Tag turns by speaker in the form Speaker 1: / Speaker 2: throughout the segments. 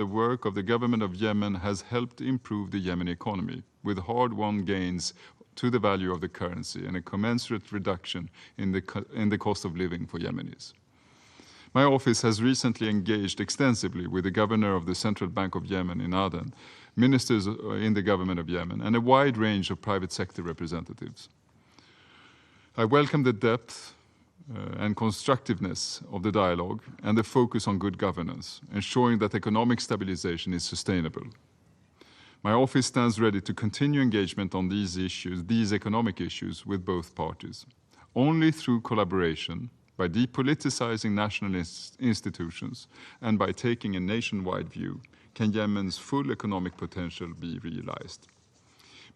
Speaker 1: the work of the government of Yemen has helped improve the Yemeni economy, with hard-won gains to the value of the currency and a commensurate reduction in the cost of living for Yemenis. My office has recently engaged extensively with the governor of the Central Bank of Yemen in Aden, ministers in the government of Yemen, and a wide range of private sector representatives. I welcome the depth and constructiveness of the dialogue and the focus on good governance, ensuring that economic stabilization is sustainable. My office stands ready to continue engagement on these issues, these economic issues, with both parties. Only through collaboration, by depoliticizing national institutions, and by taking a nationwide view, can Yemen's full economic potential be realized.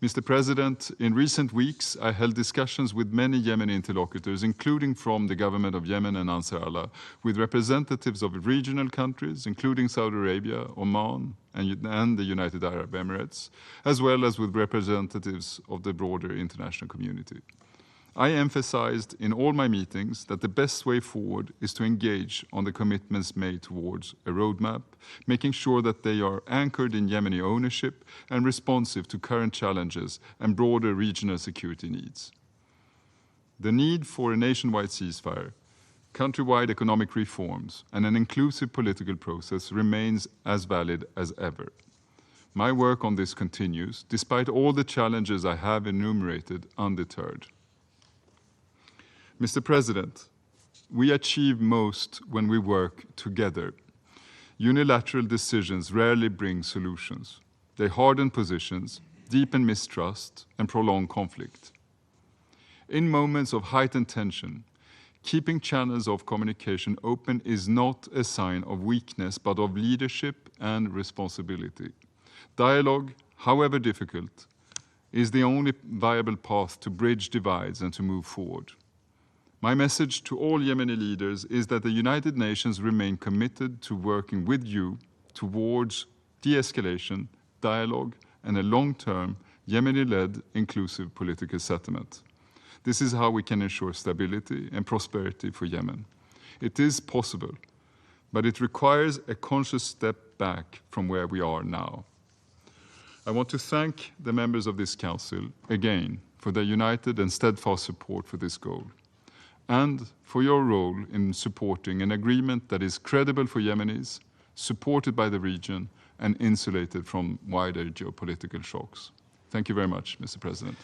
Speaker 1: Mr. President, in recent weeks, I held discussions with many Yemeni interlocutors, including from the government of Yemen and Ansar Allah, with representatives of regional countries, including Saudi Arabia, Oman, and the United Arab Emirates, as well as with representatives of the broader international community. I emphasized in all my meetings that the best way forward is to engage on the commitments made towards a roadmap, making sure that they are anchored in Yemeni ownership and responsive to current challenges and broader regional security needs. The need for a nationwide ceasefire, countrywide economic reforms, and an inclusive political process remains as valid as ever. My work on this continues, despite all the challenges I have enumerated, undeterred. Mr. President, we achieve most when we work together. Unilateral decisions rarely bring solutions. They harden positions, deepen mistrust, and prolong conflict. In moments of heightened tension, keeping channels of communication open is not a sign of weakness, but of leadership and responsibility. Dialogue, however difficult, is the only viable path to bridge divides and to move forward. My message to all Yemeni leaders is that the United Nations remain committed to working with you towards de-escalation, dialogue, and a long-term, Yemeni-led, inclusive political settlement. This is how we can ensure stability and prosperity for Yemen. It is possible, but it requires a conscious step back from where we are now. I want to thank the members of this Council again for their united and steadfast support for this goal, and for your role in supporting an agreement that is credible for Yemenis, supported by the region, and insulated from wider geopolitical shocks. Thank you very much, Mr. President.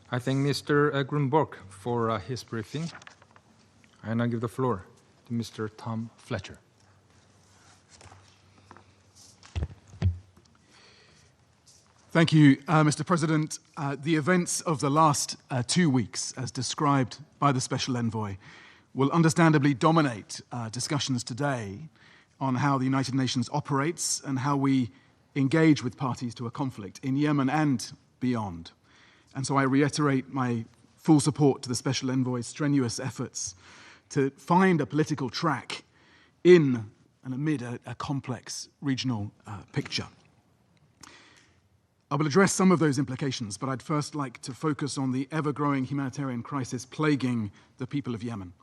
Speaker 2: I thank Mr. Grunborg for his briefing, and I give the floor to Mr. Tom Fletcher.
Speaker 3: Thank you, Mr. President. The events of the last 2 weeks, as described by the Special Envoy, will understandably dominate discussions today on how the United Nations operates and how we engage with parties to a conflict in Yemen and beyond. And so I reiterate my full support to the Special Envoy's strenuous efforts to find a political track in and amid a complex regional picture. I will address some of those implications, but I'd first like to focus on the ever-growing humanitarian crisis plaguing the people of Yemen.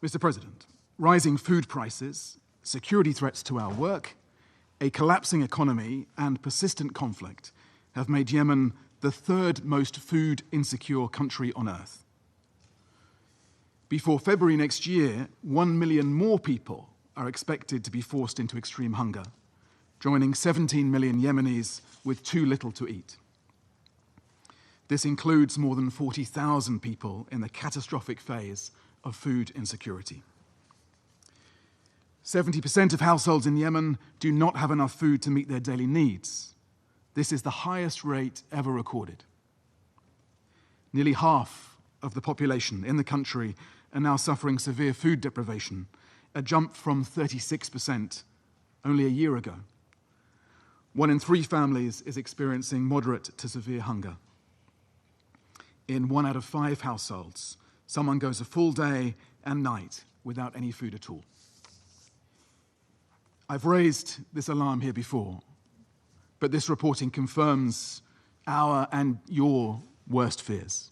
Speaker 3: Mr. President, rising food prices, security threats to our work, a collapsing economy, and persistent conflict have made Yemen the third most food insecure country on earth. Before February next year, 1 million more people are expected to be forced into extreme hunger, joining 17 million Yemenis with too little to eat. This includes more than 40,000 people in the catastrophic phase of food insecurity. 70% of households in Yemen do not have enough food to meet their daily needs. This is the highest rate ever recorded. Nearly half of the population in the country are now suffering severe food deprivation, a jump from 36% only a year ago. 1 in 3 families is experiencing moderate to severe hunger. In 1 out of 5 households, someone goes a full day and night without any food at all. I've raised this alarm here before, but this reporting confirms our and your worst fears.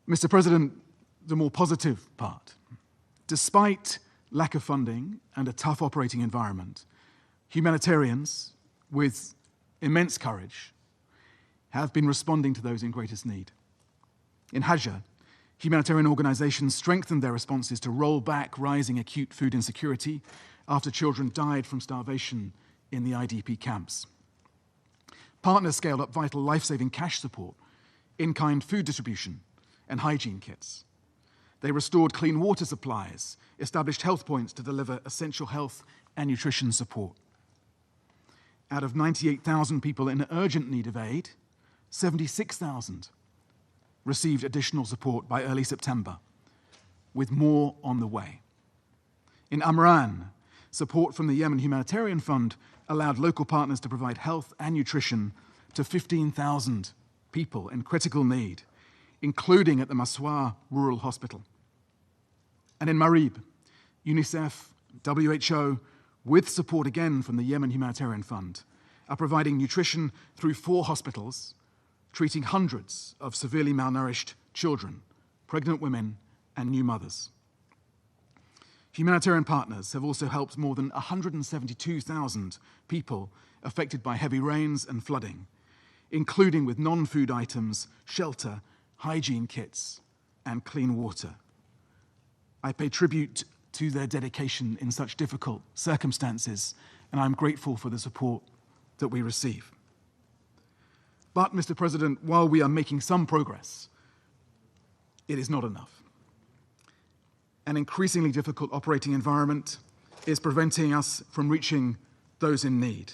Speaker 3: Mr. President, the more positive part. Despite lack of funding, and a tough operating environment, humanitarians, with immense courage, have been responding to those in greatest need. In Hajj, humanitarian organizations strengthened their responses to roll back rising acute food insecurity after children died from starvation in the IDP camps. Partners scaled up vital life-saving cash support, in-kind food distribution, and hygiene kits. They restored clean water supplies, established health points to deliver essential health and nutrition support. Out of 98,000 people in urgent need of aid, 76,000 received additional support by early September, with more on the way. In Amran, support from the Yemen Humanitarian Fund allowed local partners to provide health and nutrition to 15,000 people in critical need, including at the Maswa Rural Hospital. And in Marib, UNICEF, WHO, with support again from the Yemen Humanitarian Fund, are providing nutrition through 4 hospitals, treating hundreds of severely malnourished children, pregnant women, and new mothers. Humanitarian partners have also helped more than 172,000 people affected by heavy rains and flooding, including with non-food items, shelter, hygiene kits, and clean water. I pay tribute to their dedication in such difficult circumstances, and I'm grateful for the support that we receive. But, Mr. President, while we are making some progress, it is not enough. An increasingly difficult operating environment is preventing us from reaching those in need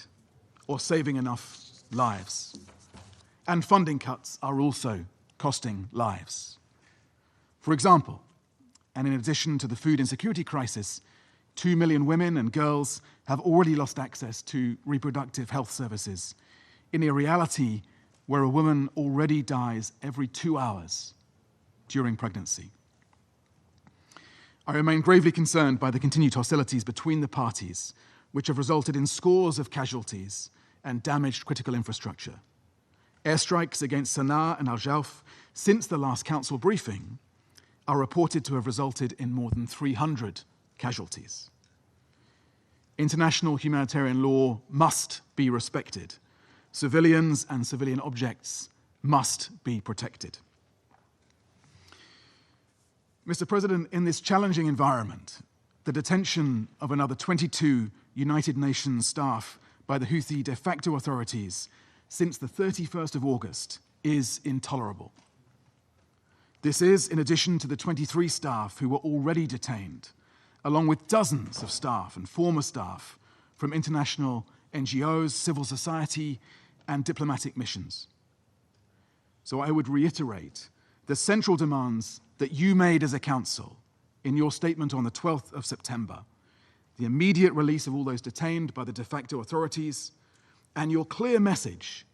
Speaker 3: or saving enough lives. And funding cuts are also costing lives. For example, and in addition to the food insecurity crisis, 2 million women and girls have already lost access to reproductive health services in a reality where a woman already dies every 2 hours during pregnancy. I remain gravely concerned by the continued hostilities between the parties, which have resulted in scores of casualties and damaged critical infrastructure. Airstrikes against Sana'a and Al-Jawf since the last council briefing are reported to have resulted in more than 300 casualties. International humanitarian law must be respected. Civilians and civilian objects must be protected. Mr. President, in this challenging environment, the detention of another 22 United Nations staff by the Houthi de facto authorities since the 31st of August is intolerable. This is in addition to the 23 staff who were already detained, along with dozens of staff and former staff from international NGOs, civil society, and diplomatic missions. So I would reiterate the central demands that you made as a council in your statement on the 12th of September, the immediate release of all those detained by the de facto authorities, and your clear message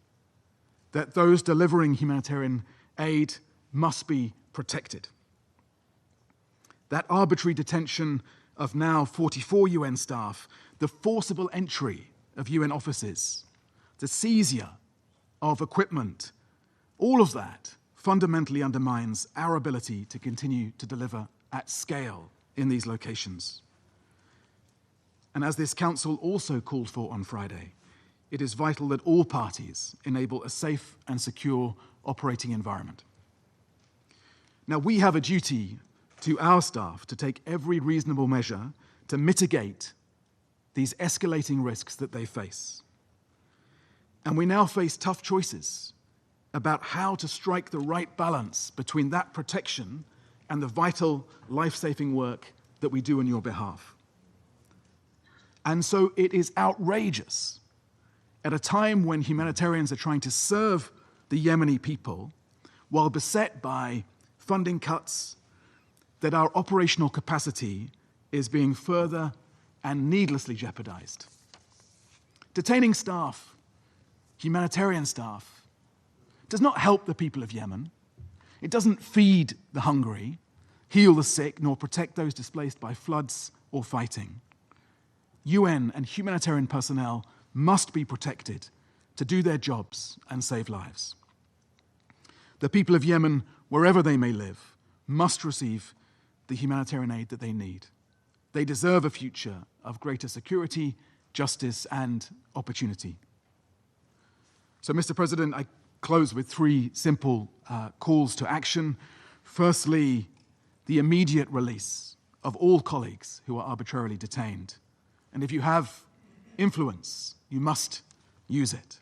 Speaker 3: that those delivering humanitarian aid must be protected. That arbitrary detention of now 44 UN staff, the forcible entry of UN offices, the seizure of equipment, all of that fundamentally undermines our ability to continue to deliver at scale in these locations. And as this council also called for on Friday, it is vital that all parties enable a safe and secure operating environment. Now, we have a duty to our staff to take every reasonable measure to mitigate these escalating risks that they face. And we now face tough choices about how to strike the right balance between that protection and the vital life-saving work that we do on your behalf. And so it is outrageous at a time when humanitarians are trying to serve the Yemeni people while beset by funding cuts, that our operational capacity is being further and needlessly jeopardized. Detaining staff, humanitarian staff, does not help the people of Yemen. It doesn't feed the hungry, heal the sick, nor protect those displaced by floods or fighting. UN and humanitarian personnel must be protected to do their jobs and save lives. The people of Yemen, wherever they may live, must receive the humanitarian aid that they need. They deserve a future of greater security, justice, and opportunity. So, Mr. President, I close with three simple calls to action. Firstly, the immediate release of all colleagues who are arbitrarily detained. And if you have influence, you must use it.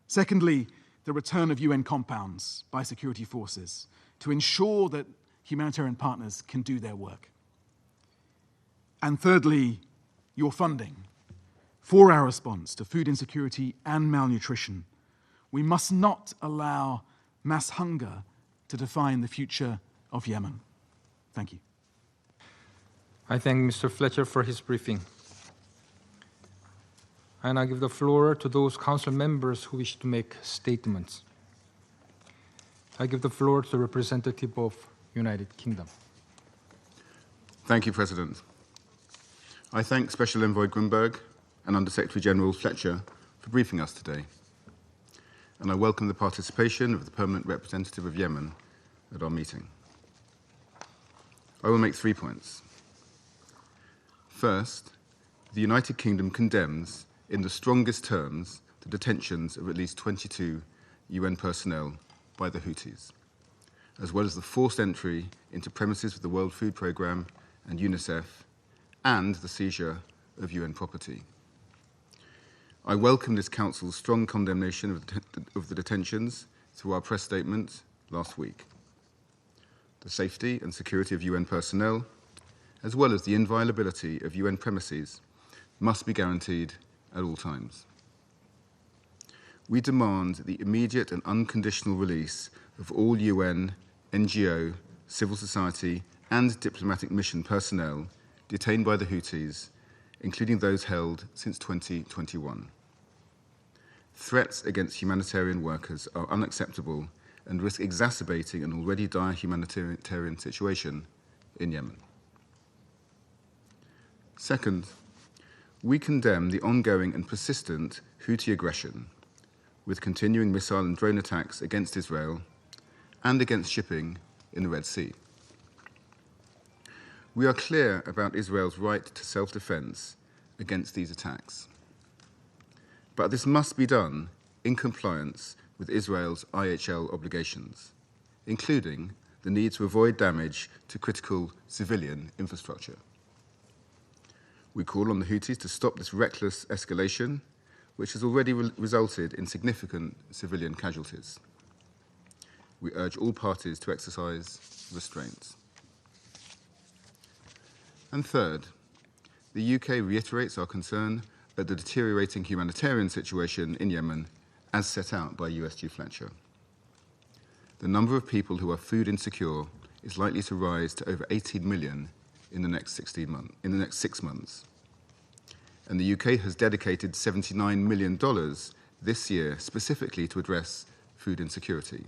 Speaker 3: Secondly, the return of UN compounds by security forces to ensure that humanitarian partners can do their work. And thirdly, your funding for our response to food insecurity and malnutrition. We must not allow mass hunger to define the future of Yemen. Thank you.
Speaker 2: I thank Mr. Fletcher for his briefing. And I give the floor to those council members who wish to make statements. I give the floor to the representative of United Kingdom.
Speaker 4: Thank you, President. I thank Special Envoy Grunberg and Under-Secretary General Fletcher for briefing us today. And I welcome the participation of the Permanent Representative of Yemen at our meeting. I will make 3 points. First, the United Kingdom condemns in the strongest terms the detentions of at least 22 UN personnel by the Houthis, as well as the forced entry into premises of the World Food Programme and UNICEF, and the seizure of UN property. I welcome this Council's strong condemnation of the detentions through our press statement last week. The safety and security of UN personnel, as well as the inviolability of UN premises, must be guaranteed at all times. We demand the immediate and unconditional release of all UN, NGO, civil society, and diplomatic mission personnel detained by the Houthis, including those held since 2021. Threats against humanitarian workers are unacceptable and risk exacerbating an already dire humanitarian situation in Yemen. Second, we condemn the ongoing and persistent Houthi aggression, with continuing missile and drone attacks against Israel and against shipping in the Red Sea. We are clear about Israel's right to self-defense against these attacks. But this must be done in compliance with Israel's IHL obligations, including the need to avoid damage to critical civilian infrastructure. We call on the Houthis to stop this reckless escalation, which has already resulted in significant civilian casualties. We urge all parties to exercise restraint. And third, the UK reiterates our concern at the deteriorating humanitarian situation in Yemen as set out by USG Fletcher. The number of people who are food insecure is likely to rise to over 18 million in the next 6 months. And the UK has dedicated $79 million this year specifically to address food insecurity.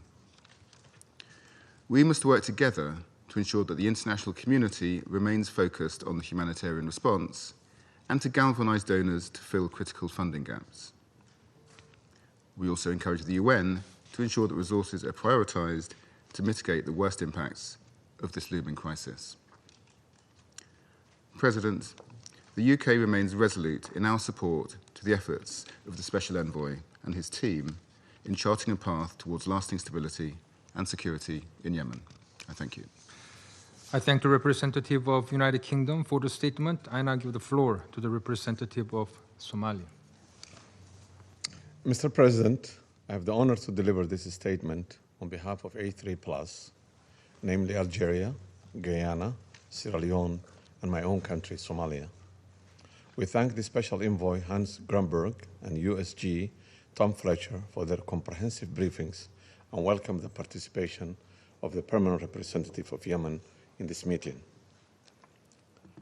Speaker 4: We must work together to ensure that the international community remains focused on the humanitarian response and to galvanise donors to fill critical funding gaps. We also encourage the UN to ensure that resources are prioritised to mitigate the worst impacts of this looming crisis. President, the UK remains resolute in our support to the efforts of the Special Envoy and his team in charting a path towards lasting stability and security in Yemen. I thank you.
Speaker 2: I thank the representative of United Kingdom for the statement. I now give the floor to the representative of Somalia.
Speaker 5: Mr. President, I have the honor to deliver this statement on behalf of A3+, namely Algeria, Guyana, Sierra Leone, and my own country, Somalia. We thank the Special Envoy Hans Grunberg and USG Tom Fletcher for their comprehensive briefings and welcome the participation of the Permanent Representative of Yemen in this meeting.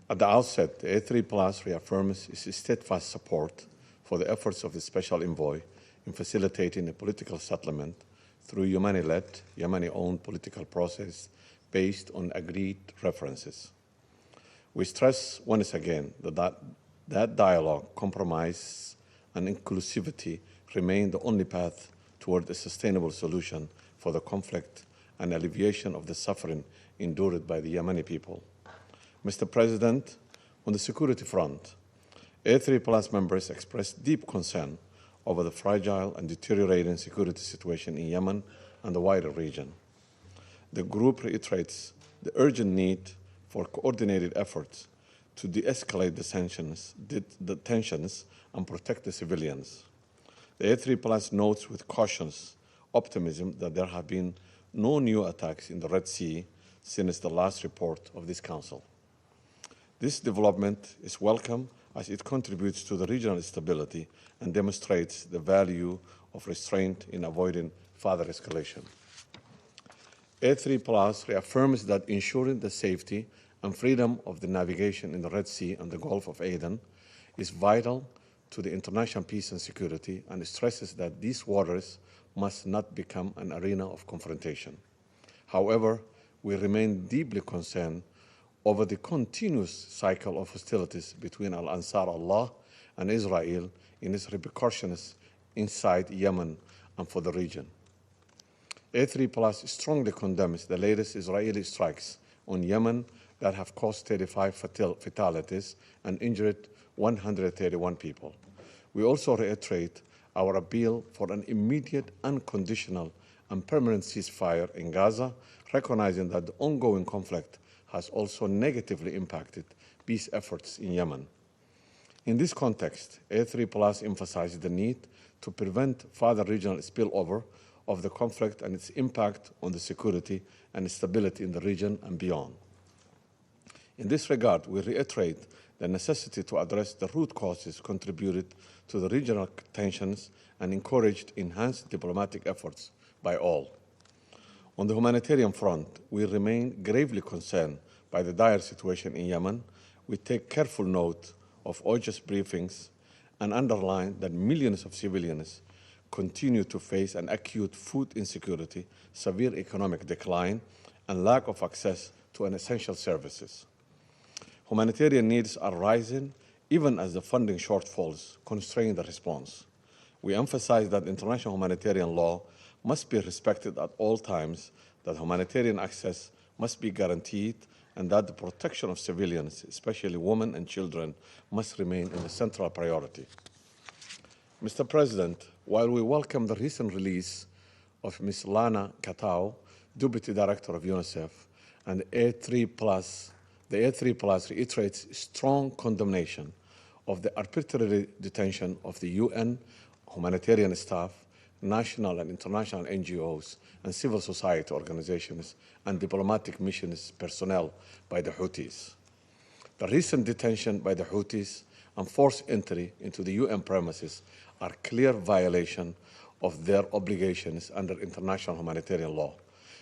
Speaker 5: At the outset, the A3+ reaffirms its steadfast support for the efforts of the Special Envoy in facilitating a political settlement through Yemeni-led, Yemeni-owned political process based on agreed references. We stress once again that dialogue, compromise, and inclusivity remain the only path toward a sustainable solution for the conflict and alleviation of the suffering endured by the Yemeni people. Mr. President, On the security front, A3+ members expressed deep concern over the fragile and deteriorating security situation in Yemen and the wider region. The group reiterates the urgent need for coordinated efforts to de-escalate the tensions and protect the civilians. The A3+ notes with cautious optimism that there have been no new attacks in the Red Sea since the last report of this Council. This development is welcome as it contributes to the regional stability and demonstrates the value of restraint in avoiding further escalation. A3+ reaffirms that ensuring the safety and freedom of the navigation in the Red Sea and the Gulf of Aden is vital to the international peace and security, and stresses that these waters must not become an arena of confrontation. However, we remain deeply concerned over the continuous cycle of hostilities between Al-Ansar Allah and Israel in its repercussions inside Yemen and for the region. A3+ strongly condemns the latest Israeli strikes on Yemen that have caused 35 fatalities and injured 131 people. We also reiterate our appeal for an immediate, unconditional, and permanent ceasefire in Gaza, recognizing that the ongoing conflict has also negatively impacted peace efforts in Yemen. In this context, A3+ emphasizes the need to prevent further regional spillover of the conflict and its impact on the security and stability in the region and beyond. In this regard, we reiterate the necessity to address the root causes contributed to the regional tensions and encourage enhanced diplomatic efforts by all. On the humanitarian front, we remain gravely concerned by the dire situation in Yemen. We take careful note of OCHA's briefings and underline that millions of civilians continue to face an acute food insecurity, severe economic decline, and lack of access to essential services. Humanitarian needs are rising even as the funding shortfalls constrain the response. We emphasize that international humanitarian law must be respected at all times, that humanitarian access must be guaranteed, and that the protection of civilians, especially women and children, must remain a central priority. Mr. President, while we welcome the recent release of Ms. Lana Katao, Deputy Director of UNICEF, and the A3+ reiterates strong condemnation of the arbitrary detention of the UN, humanitarian staff, national and international NGOs, and civil society organizations, and diplomatic missions personnel by the Houthis. The recent detention by the Houthis and forced entry into the UN premises are clear violation of their obligations under international humanitarian law.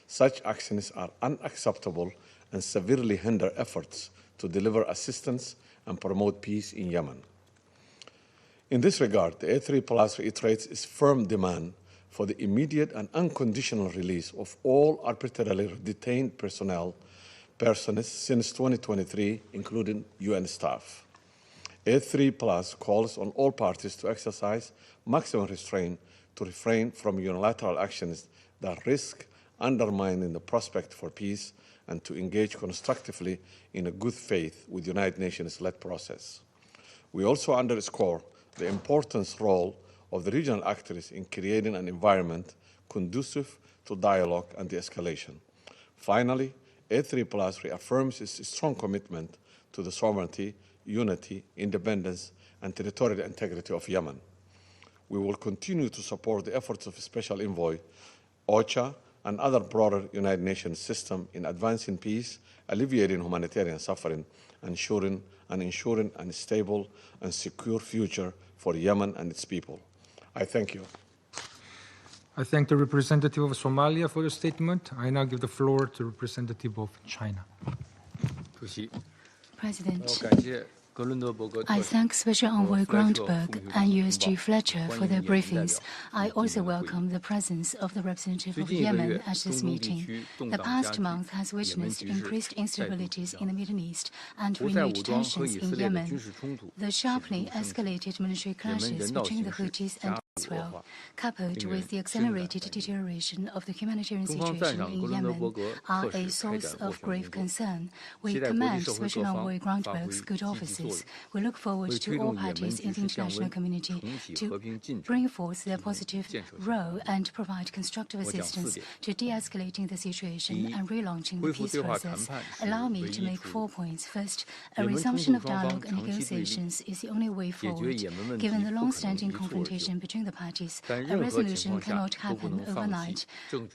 Speaker 5: Such actions are unacceptable and severely hinder efforts to deliver assistance and promote peace in Yemen. In this regard, the A3+ reiterates its firm demand for the immediate and unconditional release of all arbitrarily detained persons since 2023, including UN staff. A3+ calls on all parties to exercise maximum restraint to refrain from unilateral actions that risk undermining the prospect for peace, and to engage constructively in a good faith with the United Nations-led process. We also underscore the important role of the regional actors in creating an environment conducive to dialogue and de-escalation. Finally, A3+ reaffirms its strong commitment to the sovereignty, unity, independence, and territorial integrity of Yemen. We will continue to support the efforts of Special Envoy, OCHA, and other broader United Nations system in advancing peace, alleviating humanitarian suffering, and ensuring a stable and secure future for Yemen and its people. I thank you.
Speaker 2: I thank the representative of Somalia for your statement. I now give the floor to the representative of China.
Speaker 6: President, I thank Special Envoy Grundberg and USG Fletcher for their briefings. I also welcome the presence of the representative of Yemen at this meeting. The past month has witnessed increased instabilities in the Middle East and renewed tensions in Yemen. The sharply escalated military clashes between the Houthis and Israel, coupled with the accelerated deterioration of the humanitarian situation in Yemen, are a source of grave concern. We commend Special Envoy Grundberg's good offices. We look forward to all parties in the international community to bring forth their positive role and provide constructive assistance to de-escalating the situation and relaunching the peace process. Allow me to make 4 points. First, a resumption of dialogue and negotiations is the only way forward. Given the long-standing confrontation between the parties, a resolution cannot happen overnight.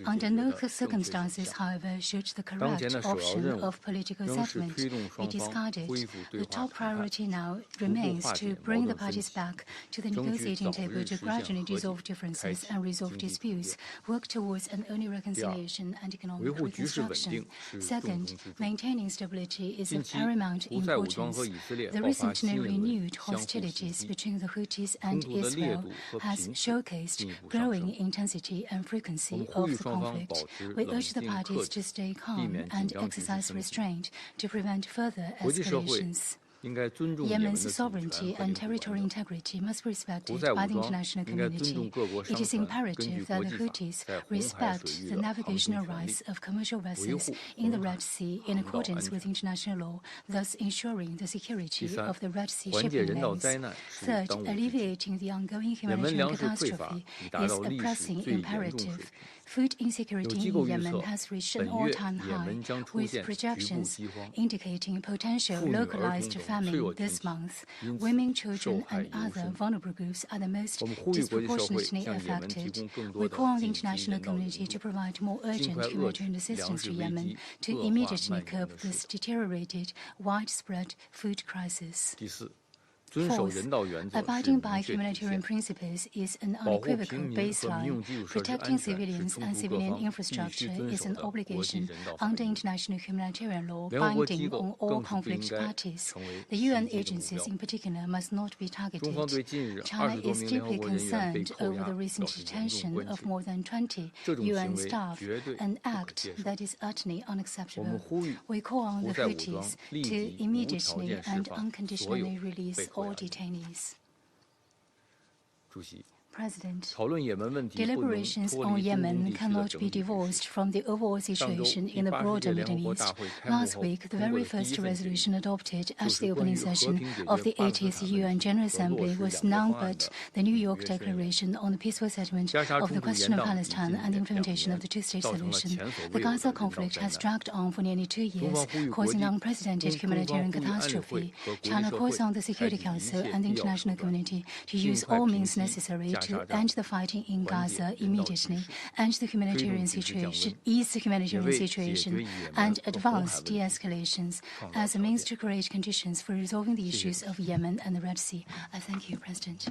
Speaker 6: Under no circumstances, however, should the correct option of political settlement be discarded. The top priority now remains to bring the parties back to the negotiating table to gradually dissolve differences and resolve disputes, work towards an early reconciliation and economic reconstruction. Second, maintaining stability is of paramount importance. The recently renewed hostilities between the Houthis and Israel has showcased growing intensity and frequency of the conflict. We urge the parties to stay calm and exercise restraint to prevent further escalations. Yemen's sovereignty and territorial integrity must be respected by the international community. It is imperative that the Houthis respect the navigational rights of commercial vessels in the Red Sea in accordance with international law, thus ensuring the security of the Red Sea shipping lanes. Third, alleviating the ongoing humanitarian catastrophe is a pressing imperative. Food insecurity in Yemen has reached an all-time high, with projections indicating potential localized famine this month. Women, children, and other vulnerable groups are the most disproportionately affected. We call on the international community to provide more urgent humanitarian assistance to Yemen to immediately curb this deteriorated, widespread food crisis. Fourth, abiding by humanitarian principles is an unequivocal baseline. Protecting civilians and civilian infrastructure is an obligation under international humanitarian law binding on all conflict parties. The UN agencies in particular must not be targeted. China is deeply concerned over the recent detention of more than 20 UN staff, an act that is utterly unacceptable. We call on the Houthis to immediately and unconditionally release all detainees. President, deliberations on Yemen cannot be divorced from the overall situation in the broader Middle East. Last week, the very first resolution adopted at the opening session of the 80th UN General Assembly was none but the New York Declaration on the peaceful settlement of the question of Palestine and the implementation of the two-state solution. The Gaza conflict has dragged on for nearly 2 years, causing unprecedented humanitarian catastrophe. China calls on the Security Council and the international community to use all means necessary to end the fighting in Gaza immediately, ease the humanitarian situation, and advance de-escalations as a means to create conditions for resolving the issues of Yemen and the Red Sea. I thank you, President.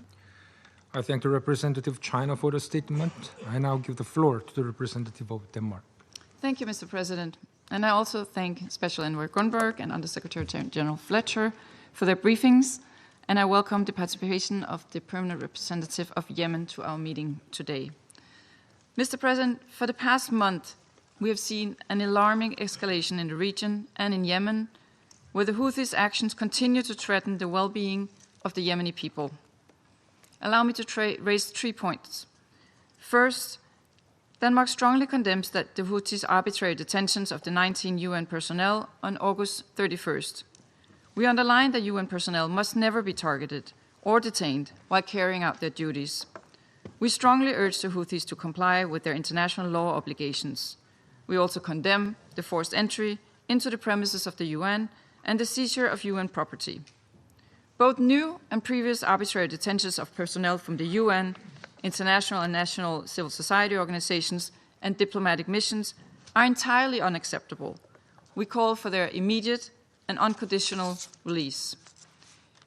Speaker 2: I thank the representative of China for the statement. I now give the floor to the representative of Denmark.
Speaker 7: Thank you, Mr. President. And I also thank Special Envoy Grundberg and Undersecretary General Fletcher for their briefings. And I welcome the participation of the permanent representative of Yemen to our meeting today. Mr. President, for the past month, we have seen an alarming escalation in the region and in Yemen, where the Houthis' actions continue to threaten the well-being of the Yemeni people. Allow me to raise 3 points. First, Denmark strongly condemns the Houthis' arbitrary detentions of the 19 UN personnel on August 31st. We underline that UN personnel must never be targeted or detained while carrying out their duties. We strongly urge the Houthis to comply with their international law obligations. We also condemn the forced entry into the premises of the UN and the seizure of UN property. Both new and previous arbitrary detentions of personnel from the UN, international and national civil society organizations, and diplomatic missions are entirely unacceptable. We call for their immediate and unconditional release.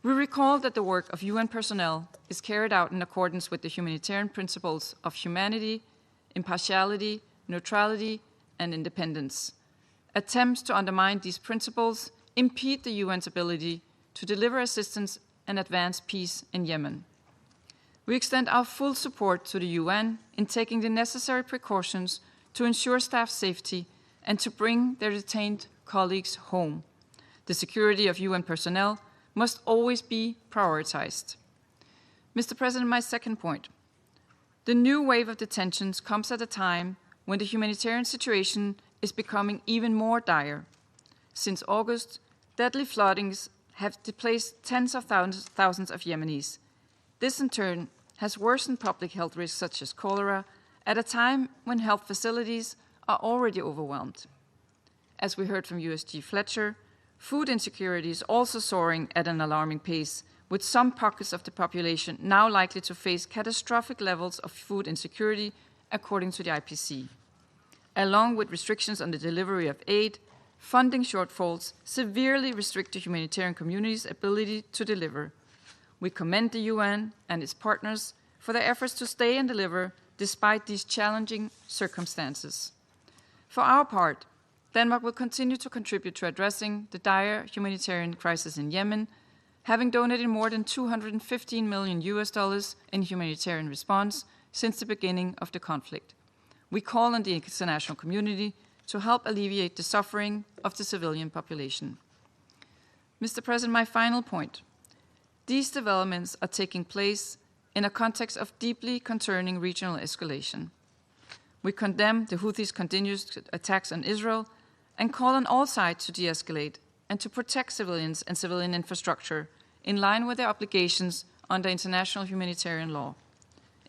Speaker 7: We recall that the work of UN personnel is carried out in accordance with the humanitarian principles of humanity, impartiality, neutrality, and independence. Attempts to undermine these principles impede the UN's ability to deliver assistance and advance peace in Yemen. We extend our full support to the UN in taking the necessary precautions to ensure staff safety and to bring their detained colleagues home. The security of UN personnel must always be prioritized. Mr. President, my second point. The new wave of detentions comes at a time when the humanitarian situation is becoming even more dire. Since August, deadly floodings have displaced tens of thousands of Yemenis. This in turn has worsened public health risks such as cholera at a time when health facilities are already overwhelmed. As we heard from USG Fletcher, food insecurity is also soaring at an alarming pace, with some pockets of the population now likely to face catastrophic levels of food insecurity, according to the IPC. Along with restrictions on the delivery of aid, funding shortfalls severely restrict the humanitarian community's ability to deliver. We commend the UN and its partners for their efforts to stay and deliver despite these challenging circumstances. For our part, Denmark will continue to contribute to addressing the dire humanitarian crisis in Yemen, having donated more than $215 million in humanitarian response since the beginning of the conflict. We call on the international community to help alleviate the suffering of the civilian population. Mr. President, my final point. These developments are taking place in a context of deeply concerning regional escalation. We condemn the Houthis' continuous attacks on Israel and call on all sides to de-escalate and to protect civilians and civilian infrastructure in line with their obligations under international humanitarian law.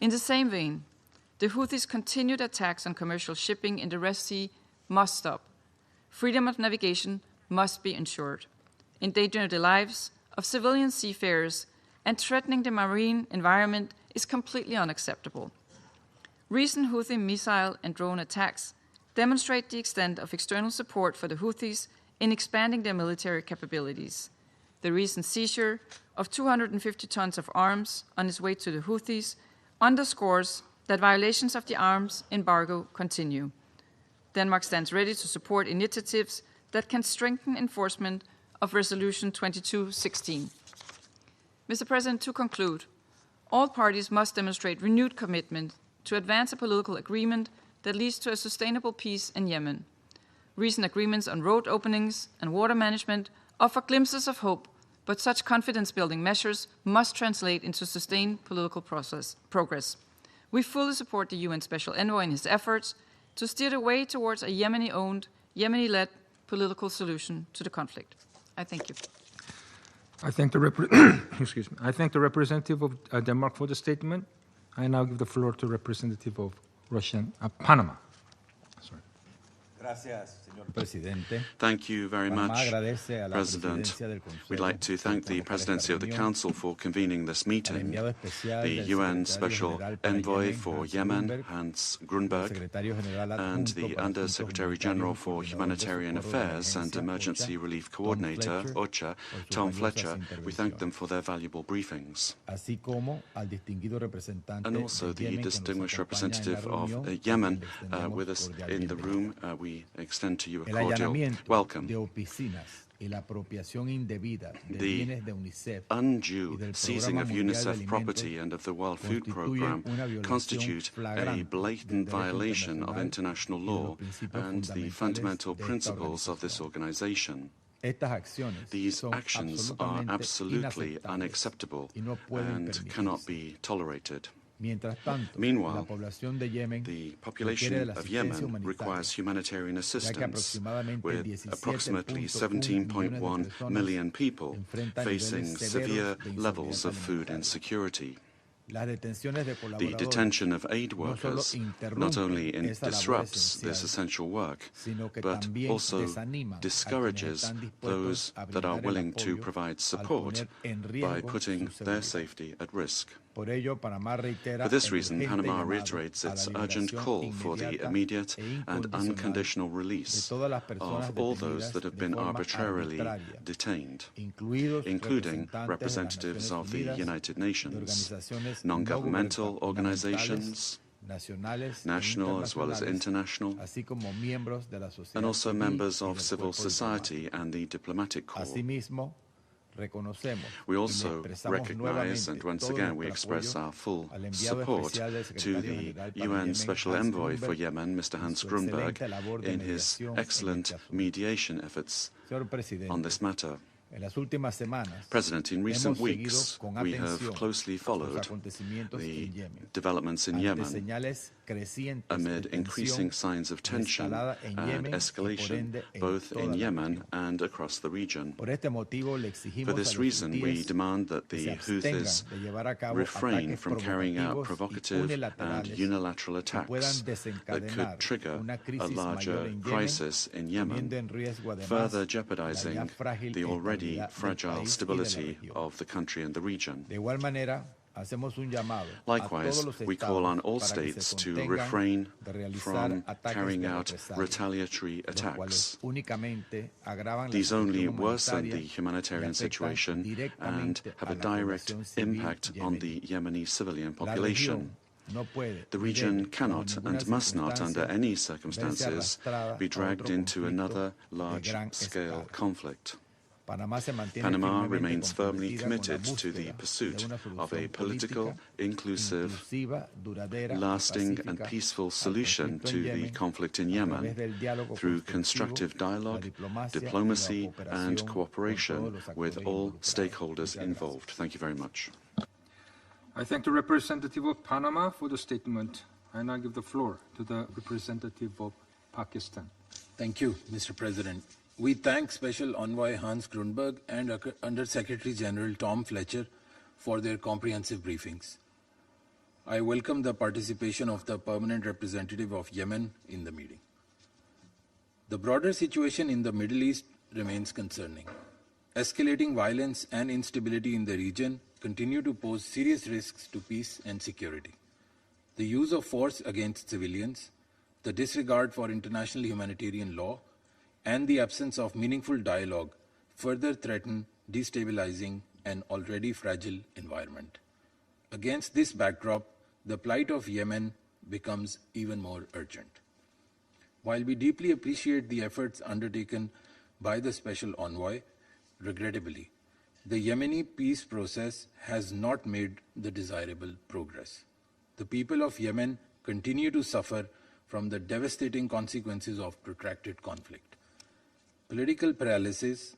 Speaker 7: In the same vein, the Houthis' continued attacks on commercial shipping in the Red Sea must stop. Freedom of navigation must be ensured. Endangering the lives of civilian seafarers and threatening the marine environment is completely unacceptable. Recent Houthi missile and drone attacks demonstrate the extent of external support for the Houthis in expanding their military capabilities. The recent seizure of 250 tons of arms on its way to the Houthis underscores that violations of the arms embargo continue. Denmark stands ready to support initiatives that can strengthen enforcement of Resolution 2216. Mr. President, to conclude, all parties must demonstrate renewed commitment to advance a political agreement that leads to a sustainable peace in Yemen. Recent agreements on road openings and water management offer glimpses of hope, but such confidence-building measures must translate into sustained political progress. We fully support the UN Special Envoy in his efforts to steer the way towards a Yemeni-owned, Yemeni-led political solution to the conflict. I thank you.
Speaker 2: I thank the representative of Denmark for the statement. I now give the floor to representative of Panama. Sorry.
Speaker 8: Thank you very much, President. We'd like to thank the Presidency of the Council for convening this meeting. The UN Special Envoy for Yemen, Hans Grunberg, and the Under-Secretary General for Humanitarian Affairs and Emergency Relief Coordinator, OCHA, Tom Fletcher, we thank them for their valuable briefings. And also the distinguished representative of Yemen with us in the room. We extend to you a cordial welcome. The undue seizing of UNICEF property and of the World Food Programme constitute a blatant violation of international law and the fundamental principles of this organization. These actions are absolutely unacceptable and cannot be tolerated. Meanwhile, the population of Yemen requires humanitarian assistance, with approximately 17.1 million people facing severe levels of food insecurity. The detention of aid workers not only disrupts this essential work, but also discourages those that are willing to provide support by putting their safety at risk. For this reason, Panama reiterates its urgent call for the immediate and unconditional release of all those that have been arbitrarily detained, including representatives of the United Nations, non-governmental organizations, national as well as international, and also members of civil society and the diplomatic corps. We also recognize, and once again we express our full support to the UN Special Envoy for Yemen, Mr. Hans Grunberg, in his excellent mediation efforts on this matter. President, in recent weeks, we have closely followed the developments in Yemen amid increasing signs of tension and escalation, both in Yemen and across the region. For this reason, we demand that the Houthis refrain from carrying out provocative and unilateral attacks that could trigger a larger crisis in Yemen, further jeopardizing the already fragile stability of the country and the region. Likewise, we call on all states to refrain from carrying out retaliatory attacks. These only worsen the humanitarian situation and have a direct impact on the Yemeni civilian population. The region cannot and must not, under any circumstances, be dragged into another large-scale conflict. Panama remains firmly committed to the pursuit of a political, inclusive, lasting and peaceful solution to the conflict in Yemen through constructive dialogue, diplomacy and cooperation with all stakeholders involved. Thank you very much.
Speaker 2: I thank the representative of Panama for the statement. I now give the floor to the representative of Pakistan.
Speaker 9: Thank you, Mr. President. We thank Special Envoy Hans Grundberg and Under Secretary General Tom Fletcher for their comprehensive briefings. I welcome the participation of the permanent representative of Yemen in the meeting. The broader situation in the Middle East remains concerning. Escalating violence and instability in the region continue to pose serious risks to peace and security. The use of force against civilians, the disregard for international humanitarian law, and the absence of meaningful dialogue further threaten destabilizing an already fragile environment. Against this backdrop, the plight of Yemen becomes even more urgent. While we deeply appreciate the efforts undertaken by the Special Envoy, regrettably, the Yemeni peace process has not made the desirable progress. The people of Yemen continue to suffer from the devastating consequences of protracted conflict. Political paralysis,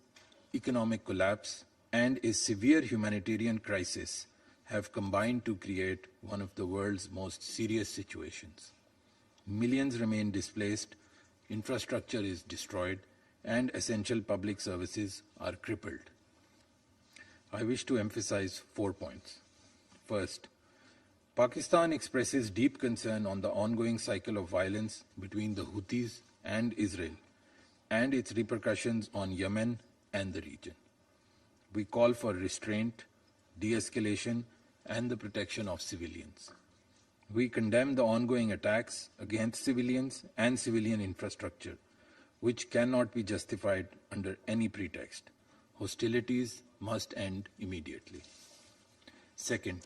Speaker 9: economic collapse, and a severe humanitarian crisis have combined to create one of the world's most serious situations. Millions remain displaced, infrastructure is destroyed, and essential public services are crippled. I wish to emphasize 4 points. First, Pakistan expresses deep concern on the ongoing cycle of violence between the Houthis and Israel and its repercussions on Yemen and the region. We call for restraint, de-escalation, and the protection of civilians. We condemn the ongoing attacks against civilians and civilian infrastructure, which cannot be justified under any pretext. Hostilities must end immediately. Second,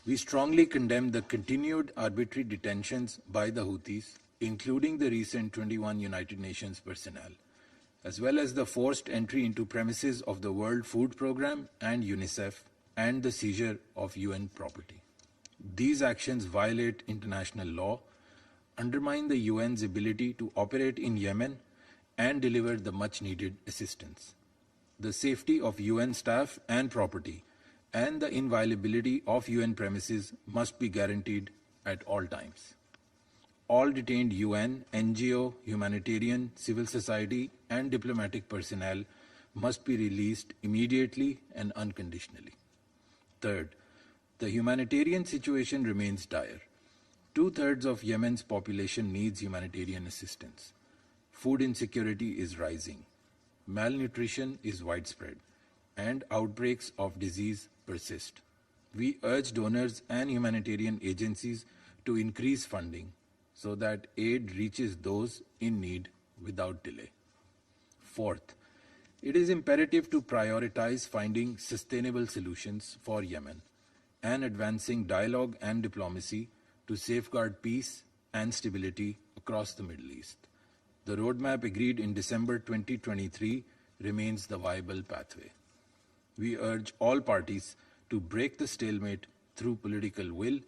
Speaker 9: we strongly condemn the continued arbitrary detentions by the Houthis, including the recent 21 United Nations personnel, as well as the forced entry into premises of the World Food Programme and UNICEF, and the seizure of UN property. These actions violate international law, undermine the UN's ability to operate in Yemen, and deliver the much-needed assistance. The safety of UN staff and property, and the inviolability of UN premises must be guaranteed at all times. All detained UN, NGO, humanitarian, civil society, and diplomatic personnel must be released immediately and unconditionally. Third, the humanitarian situation remains dire. 2/3 of Yemen's population needs humanitarian assistance. Food insecurity is rising. Malnutrition is widespread, and outbreaks of disease persist. We urge donors and humanitarian agencies to increase funding so that aid reaches those in need without delay. Fourth, it is imperative to prioritize finding sustainable solutions for Yemen and advancing dialogue and diplomacy to safeguard peace and stability across the Middle East. The roadmap agreed in December 2023 remains the viable pathway. We urge all parties to break the stalemate through political will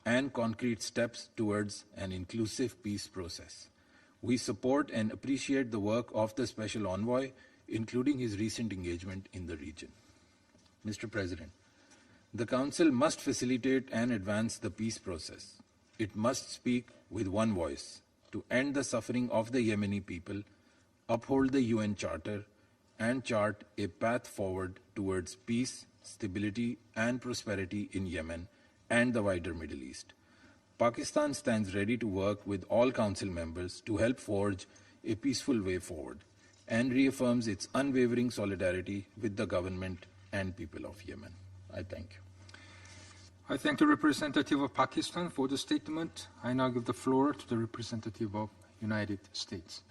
Speaker 9: and concrete steps towards an inclusive peace process. We support and appreciate the work of the Special Envoy including his recent engagement in the region. Mr. President, the Council must facilitate and advance the peace process. It must speak with one voice to end the suffering of the Yemeni people, uphold the UN Charter, and chart a path forward towards peace, stability, and prosperity in Yemen and the wider Middle East. Pakistan stands ready to work with all Council members to help forge a peaceful way forward and reaffirms its unwavering solidarity with the government and people of Yemen. I thank you.
Speaker 2: I thank the representative of Pakistan for the statement. I now give the floor to the representative of United States.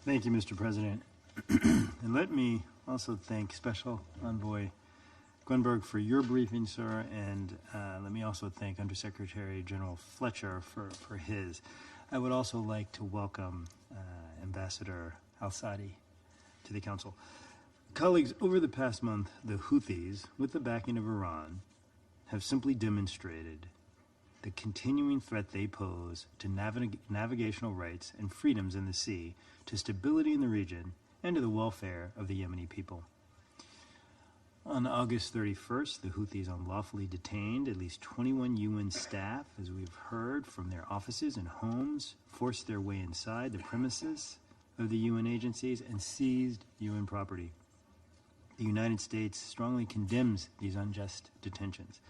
Speaker 10: Thank you, Mr. President. And let me also thank Special Envoy Grunberg for your briefing, sir, and let me also thank Undersecretary General Fletcher for his. I would also like to welcome Ambassador Al-Sadi to the Council. Colleagues, over the past month, the Houthis, with the backing of Iran, have simply demonstrated the continuing threat they pose to navigational rights and freedoms in the sea, to stability in the region, and to the welfare of the Yemeni people. On August 31st, the Houthis unlawfully detained at least 21 UN staff, as we've heard, from their offices and homes, forced their way inside the premises of the UN agencies, and seized UN property. The United States strongly condemns these unjust detentions.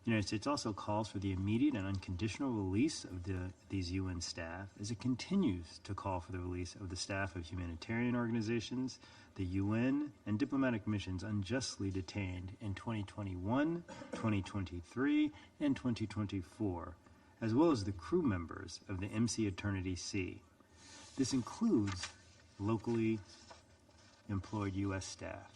Speaker 10: The United States also calls for the immediate and unconditional release of these UN staff, as it continues to call for the release of the staff of humanitarian organizations, the UN, and diplomatic missions unjustly detained in 2021, 2023, and 2024, as well as the crew members of the MC Eternity Sea. This includes locally employed U.S. staff.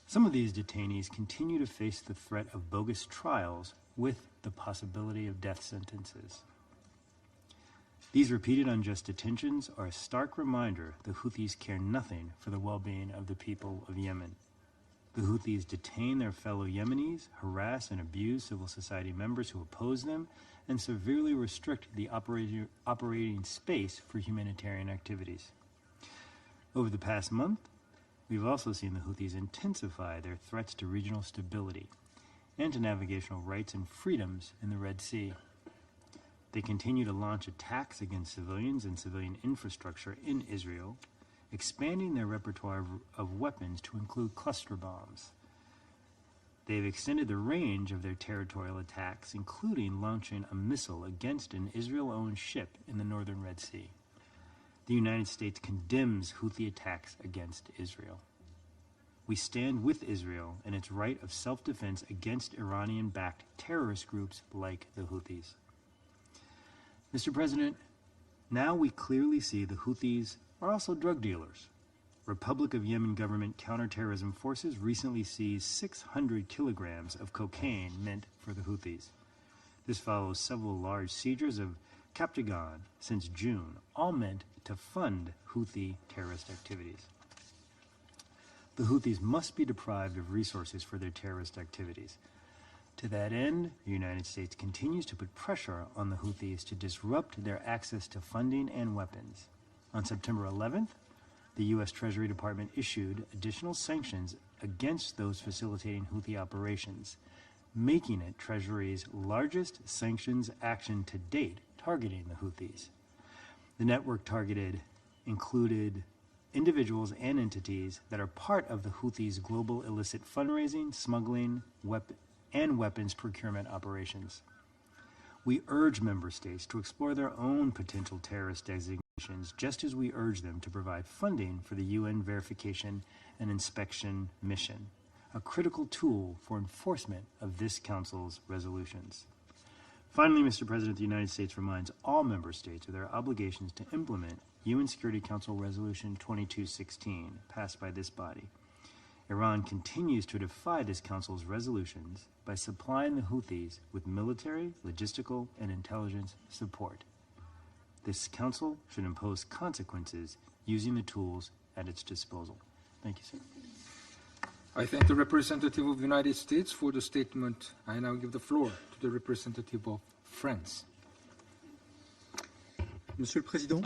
Speaker 10: Some of these detainees continue to face the threat of bogus trials with the possibility of death sentences. These repeated unjust detentions are a stark reminder the Houthis care nothing for the well-being of the people of Yemen. The Houthis detain their fellow Yemenis, harass and abuse civil society members who oppose them, and severely restrict the operating space for humanitarian activities. Over the past month, we've also seen the Houthis intensify their threats to regional stability and to navigational rights and freedoms in the Red Sea. They continue to launch attacks against civilians and civilian infrastructure in Israel, expanding their repertoire of weapons to include cluster bombs. They've extended the range of their territorial attacks, including launching a missile against an Israel-owned ship in the northern Red Sea. The United States condemns Houthi attacks against Israel. We stand with Israel in its right of self-defense against Iranian-backed terrorist groups like the Houthis. Mr. President, now we clearly see the Houthis are also drug dealers. Republic of Yemen government counterterrorism forces recently seized 600 kilograms of cocaine meant for the Houthis. This follows several large seizures of Captagon since June, all meant to fund Houthi terrorist activities. The Houthis must be deprived of resources for their terrorist activities. To that end, the United States continues to put pressure on the Houthis to disrupt their access to funding and weapons. On September 11th, the U.S. Treasury Department issued additional sanctions against those facilitating Houthi operations, making it Treasury's largest sanctions action to date targeting the Houthis. The network included individuals and entities that are part of the Houthis' global illicit fundraising, smuggling, and weapons procurement operations. We urge member states to explore their own potential terrorist designations, just as we urge them to provide funding for the UN verification and inspection mission, a critical tool for enforcement of this Council's resolutions. Finally, Mr. President, the United States reminds all member states of their obligations to implement UN Security Council Resolution 2216, passed by this body. Iran continues to defy this Council's resolutions by supplying the Houthis with military, logistical, and intelligence support. This Council should impose consequences using the tools at its disposal. Thank you, sir.
Speaker 2: I thank the representative of the United States for the statement. I now give the floor to the representative of France.
Speaker 11: Monsieur le Président,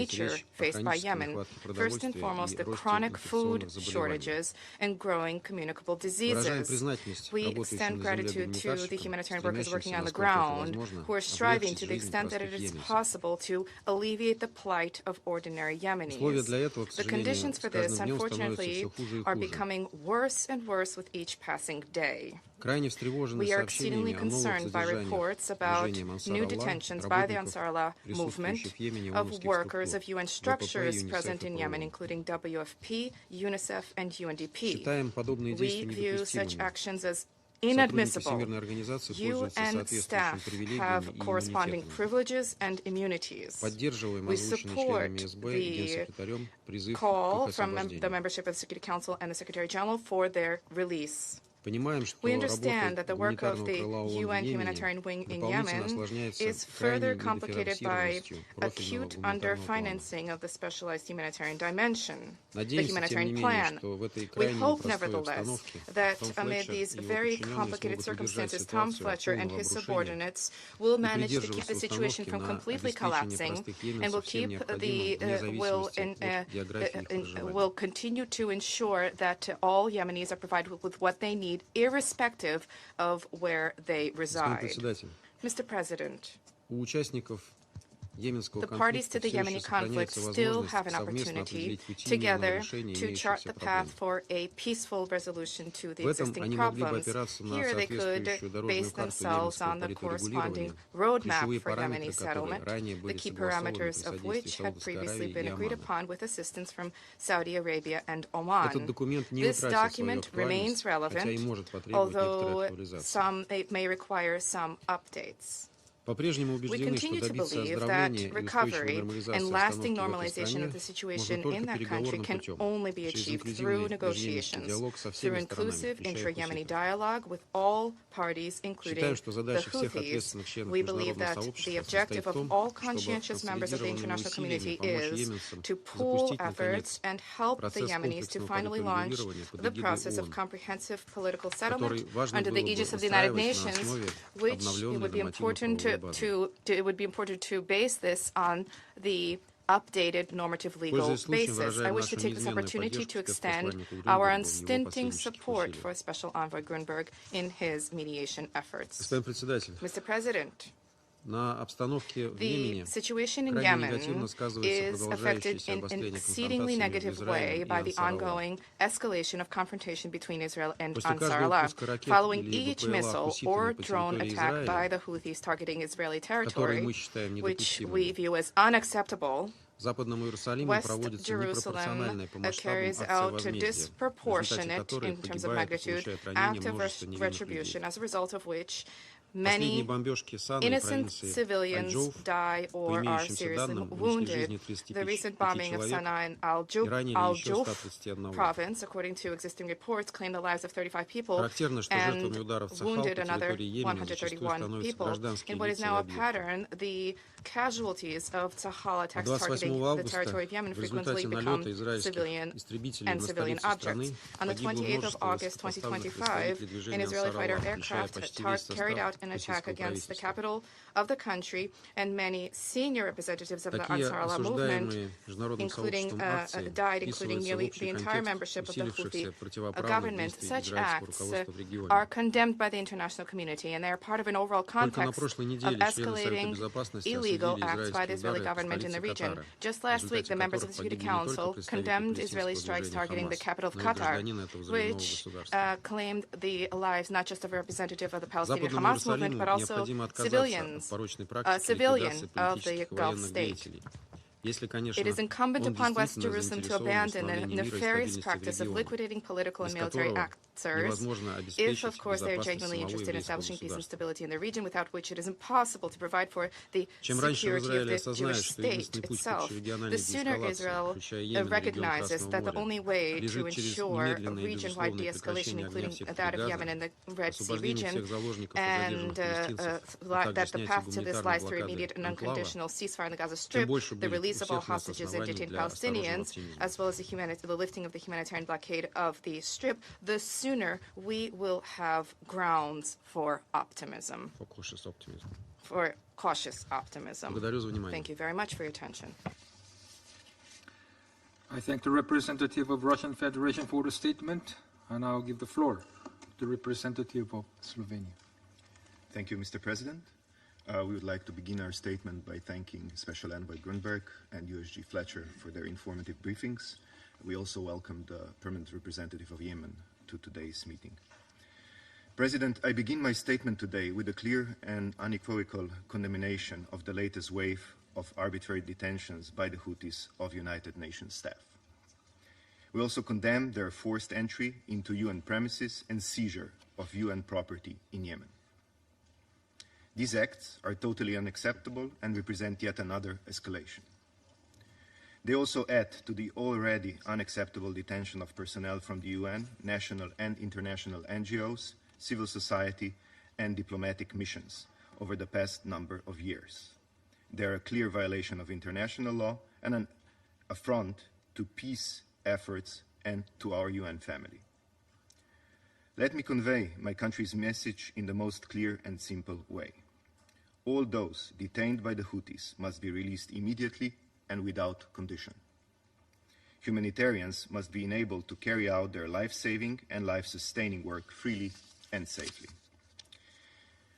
Speaker 12: nature faced by Yemen. First and foremost, the chronic food shortages and growing communicable diseases. We extend gratitude to the humanitarian workers working on the ground who are striving to the extent that it is possible to alleviate the plight of ordinary Yemenis. The conditions for this, unfortunately, are becoming worse and worse with each passing day. We are exceedingly concerned by reports about new detentions by the Ansar Allah movement of workers of UN structures present in Yemen, including WFP, UNICEF, and UNDP. We view such actions as inadmissible. UN staff have corresponding privileges and immunities. We support the call from the membership of the Security Council and the Secretary General for their release. We understand that the work of the UN humanitarian wing in Yemen is further complicated by acute underfinancing of the specialized humanitarian dimension, the humanitarian plan. We hope, nevertheless, that amid these very complicated circumstances, Tom Fletcher and his subordinates will manage to keep the situation from completely collapsing and will keep will continue to ensure that all Yemenis are provided with what they need, irrespective of where they reside. Mr. President, the parties to the Yemeni conflict still have an opportunity together to chart the path for a peaceful resolution to the existing problems. Here they could base themselves on the corresponding roadmap for Yemeni settlement, the key parameters of which had previously been agreed upon with assistance from Saudi Arabia and Oman. This document remains relevant, although it may require some updates. We continue to believe that recovery and lasting normalization of the situation in that country can only be achieved through negotiations, through inclusive intra-Yemeni dialogue with all parties, including the Houthis. We believe that the objective of all conscientious members of the international community is to pool efforts and help the Yemenis to finally launch the process of comprehensive political settlement under the aegis of the United Nations, which it would be important to base this on the updated normative legal basis. I wish to take this opportunity to extend our unstinting support for Special Envoy Grunberg in his mediation efforts. Mr. President, the situation in Yemen is affected in an exceedingly negative way by the ongoing escalation of confrontation between Israel and Ansar Allah. Following each missile or drone attack by the Houthis targeting Israeli territory, which we view as unacceptable, West Jerusalem carries out a disproportionate, in terms of magnitude, act of retribution, as a result of which many innocent civilians die or are seriously wounded. The recent bombing of Sana'a and Al-Juf province, according to existing reports, claimed the lives of 35 people and wounded another 131 people. In what is now a pattern, the casualties of Tzahal attacks targeting the territory of Yemen frequently become civilian objects. On the 28th of August 2025, an Israeli fighter aircraft carried out an attack against the capital of the country, and many senior representatives of the Ansar Allah movement died, including nearly the entire membership of the Houthi government. Such acts are condemned by the international community, and they are part of an overall context of escalating illegal acts by the Israeli government in the region. Just last week, the members of the Security Council condemned Israeli strikes targeting the capital of Qatar, which claimed the lives not just of a representative of the Palestinian Hamas movement, but also civilians, a civilian of the Gulf state. It is incumbent upon West Jerusalem to abandon the nefarious practice of liquidating political and military actors if, of course, they are genuinely interested in establishing peace and stability in the region, without which it is impossible to provide for the security of the Jewish state itself. The sooner Israel recognizes that the only way to ensure a region-wide de-escalation, including that of Yemen and the Red Sea region, and that the path to this lies through immediate and unconditional ceasefire in the Gaza Strip, the release of all hostages and detained Palestinians, as well as the lifting of the humanitarian blockade of the Strip, the sooner we will have grounds for optimism. For cautious optimism. Thank you very much for your attention.
Speaker 2: I thank the representative of Russian Federation for the statement, and I'll give the floor to the representative of Slovenia.
Speaker 4: Thank you, Mr. President. We would like to begin our statement by thanking Special Envoy Grunberg and USG Fletcher for their informative briefings. We also welcome the permanent representative of Yemen to today's meeting. President, I begin my statement today with a clear and unequivocal condemnation of the latest wave of arbitrary detentions by the Houthis of United Nations staff.
Speaker 13: We also condemn their forced entry into UN premises and seizure of UN property in Yemen. These acts are totally unacceptable and represent yet another escalation. They also add to the already unacceptable detention of personnel from the UN, national and international NGOs, civil society, and diplomatic missions over the past number of years. They are a clear violation of international law and an affront to peace efforts and to our UN family. Let me convey my country's message in the most clear and simple way. All those detained by the Houthis must be released immediately and without condition. Humanitarians must be enabled to carry out their life-saving and life-sustaining work freely and safely.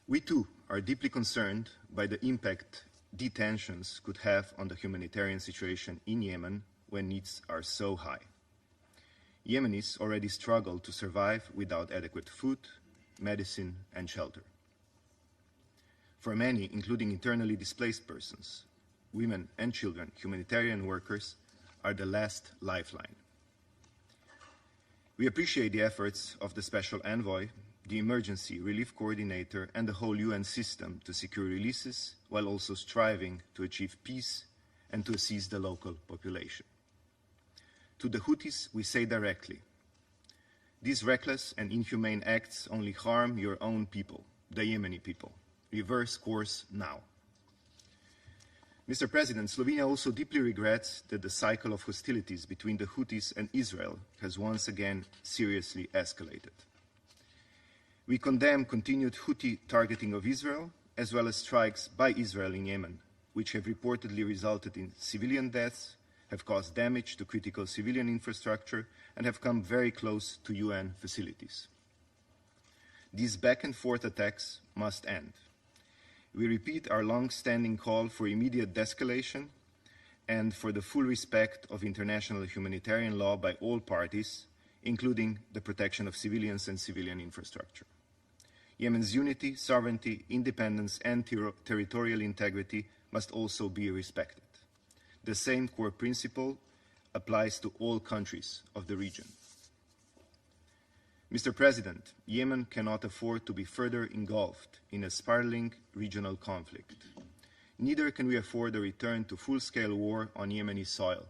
Speaker 13: We too are deeply concerned by the impact detentions could have on the humanitarian situation in Yemen when needs are so high. Yemenis already struggle to survive without adequate food, medicine, and shelter. For many, including internally displaced persons, women and children, humanitarian workers are the last lifeline. We appreciate the efforts of the Special Envoy, the Emergency Relief Coordinator, and the whole UN system to secure releases while also striving to achieve peace and to assist the local population. To the Houthis, we say directly, these reckless and inhumane acts only harm your own people, the Yemeni people. Reverse course now. Mr. President, Slovenia also deeply regrets that the cycle of hostilities between the Houthis and Israel has once again seriously escalated. We condemn continued Houthi targeting of Israel, as well as strikes by Israel in Yemen, which have reportedly resulted in civilian deaths, have caused damage to critical civilian infrastructure, and have come very close to UN facilities. These back-and-forth attacks must end. We repeat our long-standing call for immediate de-escalation and for the full respect of international humanitarian law by all parties, including the protection of civilians and civilian infrastructure. Yemen's unity, sovereignty, independence, and territorial integrity must also be respected. The same core principle applies to all countries of the region. Mr. President, Yemen cannot afford to be further engulfed in a spiraling regional conflict. Neither can we afford a return to full-scale war on Yemeni soil.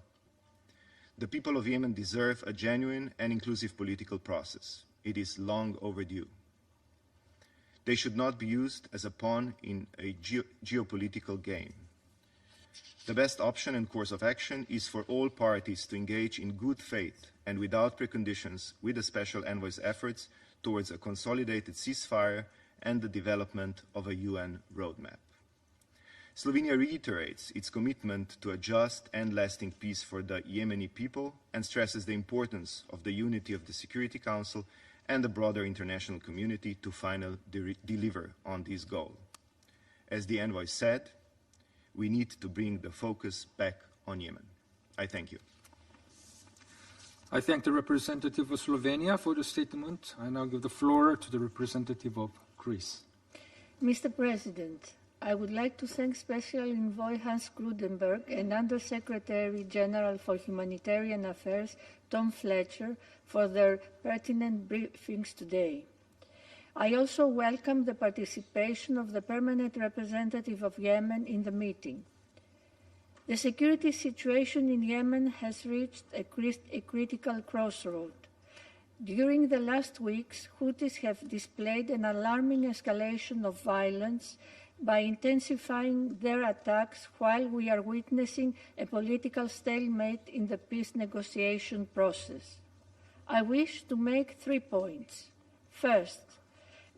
Speaker 13: The people of Yemen deserve a genuine and inclusive political process. It is long overdue. They should not be used as a pawn in a geopolitical game. The best option and course of action is for all parties to engage in good faith and without preconditions with the Special Envoy's efforts towards a consolidated ceasefire and the development of a UN roadmap. Slovenia reiterates its commitment to a just and lasting peace for the Yemeni people and stresses the importance of the unity of the Security Council and the broader international community to finally deliver on this goal. As the Envoy said, we need to bring the focus back on Yemen. I thank you.
Speaker 2: I thank the representative of Slovenia for the statement. I now give the floor to the representative of Greece.
Speaker 14: Mr. President, I would like to thank Special Envoy Hans Grundberg and Under-Secretary General for Humanitarian Affairs Tom Fletcher for their pertinent briefings today. I also welcome the participation of the permanent representative of Yemen in the meeting. The security situation in Yemen has reached a critical crossroad. During the last weeks, Houthis have displayed an alarming escalation of violence by intensifying their attacks while we are witnessing a political stalemate in the peace negotiation process. I wish to make 3 points. First,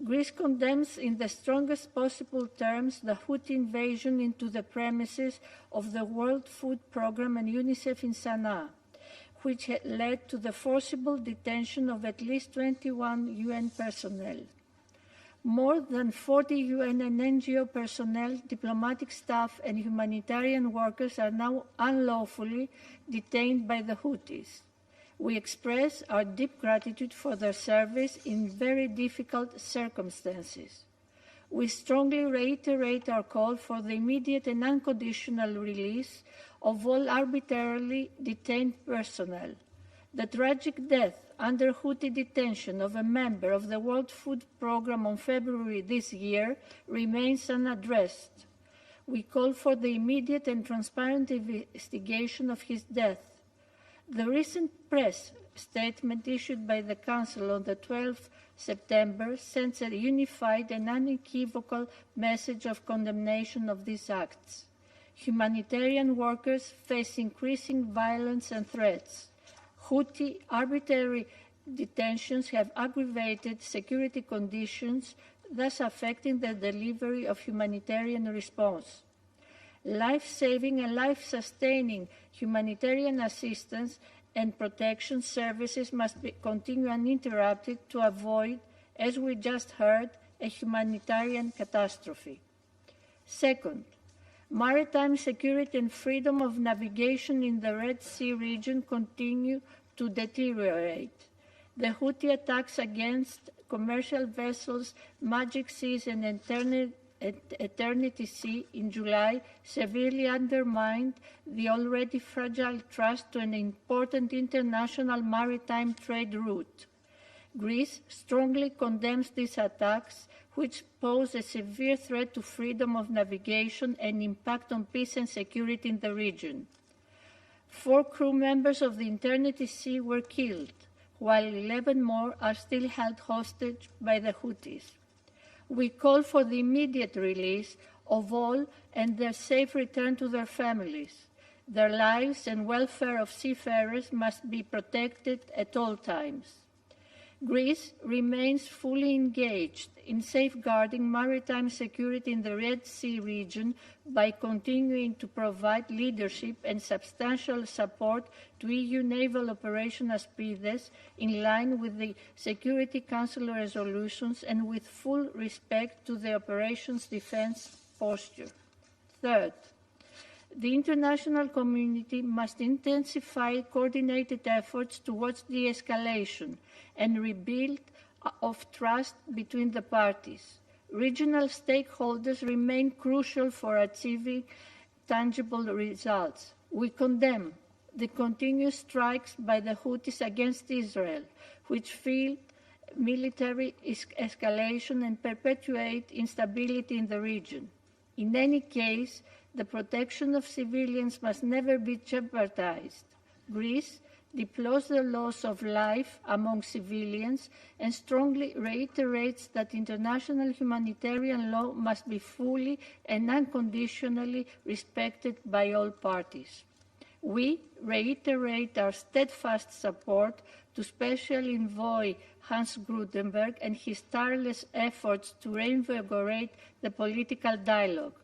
Speaker 14: Greece condemns in the strongest possible terms the Houthi invasion into the premises of the World Food Programme and UNICEF in Sana'a, which had led to the forcible detention of at least 21 UN personnel. More than 40 UN and NGO personnel, diplomatic staff, and humanitarian workers are now unlawfully detained by the Houthis. We express our deep gratitude for their service in very difficult circumstances. We strongly reiterate our call for the immediate and unconditional release of all arbitrarily detained personnel. The tragic death under Houthi detention of a member of the World Food Programme on February this year remains unaddressed. We call for the immediate and transparent investigation of his death. The recent press statement issued by the Council on the 12th September sends a unified and unequivocal message of condemnation of these acts. Humanitarian workers face increasing violence and threats. Houthi arbitrary detentions have aggravated security conditions, thus affecting the delivery of humanitarian response. Life-saving and life-sustaining humanitarian assistance and protection services must continue uninterrupted to avoid, as we just heard, a humanitarian catastrophe. Second, maritime security and freedom of navigation in the Red Sea region continue to deteriorate. The Houthi attacks against commercial vessels Magic Seas and Eternity Sea in July severely undermined the already fragile trust to an important international maritime trade route. Greece strongly condemns these attacks, which pose a severe threat to freedom of navigation and impact on peace and security in the region. 4 crew members of the Eternity Sea were killed, while 11 more are still held hostage by the Houthis. We call for the immediate release of all and their safe return to their families. Their lives and welfare of seafarers must be protected at all times. Greece remains fully engaged in safeguarding maritime security in the Red Sea region by continuing to provide leadership and substantial support to EU naval operation Aspides in line with the Security Council resolutions and with full respect to the operation's defense posture. Third, the international community must intensify coordinated efforts towards de-escalation and rebuild of trust between the parties. Regional stakeholders remain crucial for achieving tangible results. We condemn the continuous strikes by the Houthis against Israel, which fuel military escalation and perpetuate instability in the region. In any case, the protection of civilians must never be jeopardized. Greece deplores the loss of life among civilians and strongly reiterates that international humanitarian law must be fully and unconditionally respected by all parties. We reiterate our steadfast support to Special Envoy Hans Grudenberg and his tireless efforts to reinvigorate the political dialogue.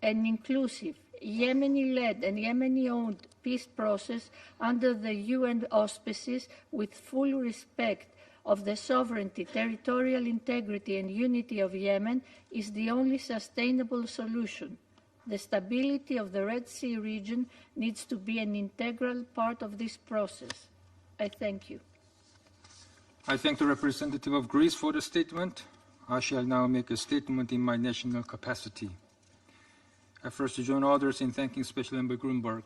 Speaker 14: An inclusive, Yemeni-led and Yemeni-owned peace process under the UN auspices with full respect of the sovereignty, territorial integrity and unity of Yemen is the only sustainable solution. The stability of the Red Sea region needs to be an integral part of this process. I thank you.
Speaker 2: I thank the representative of Greece for the statement. I shall now make a statement in my national capacity. I first join others in thanking Special Envoy Grunberg,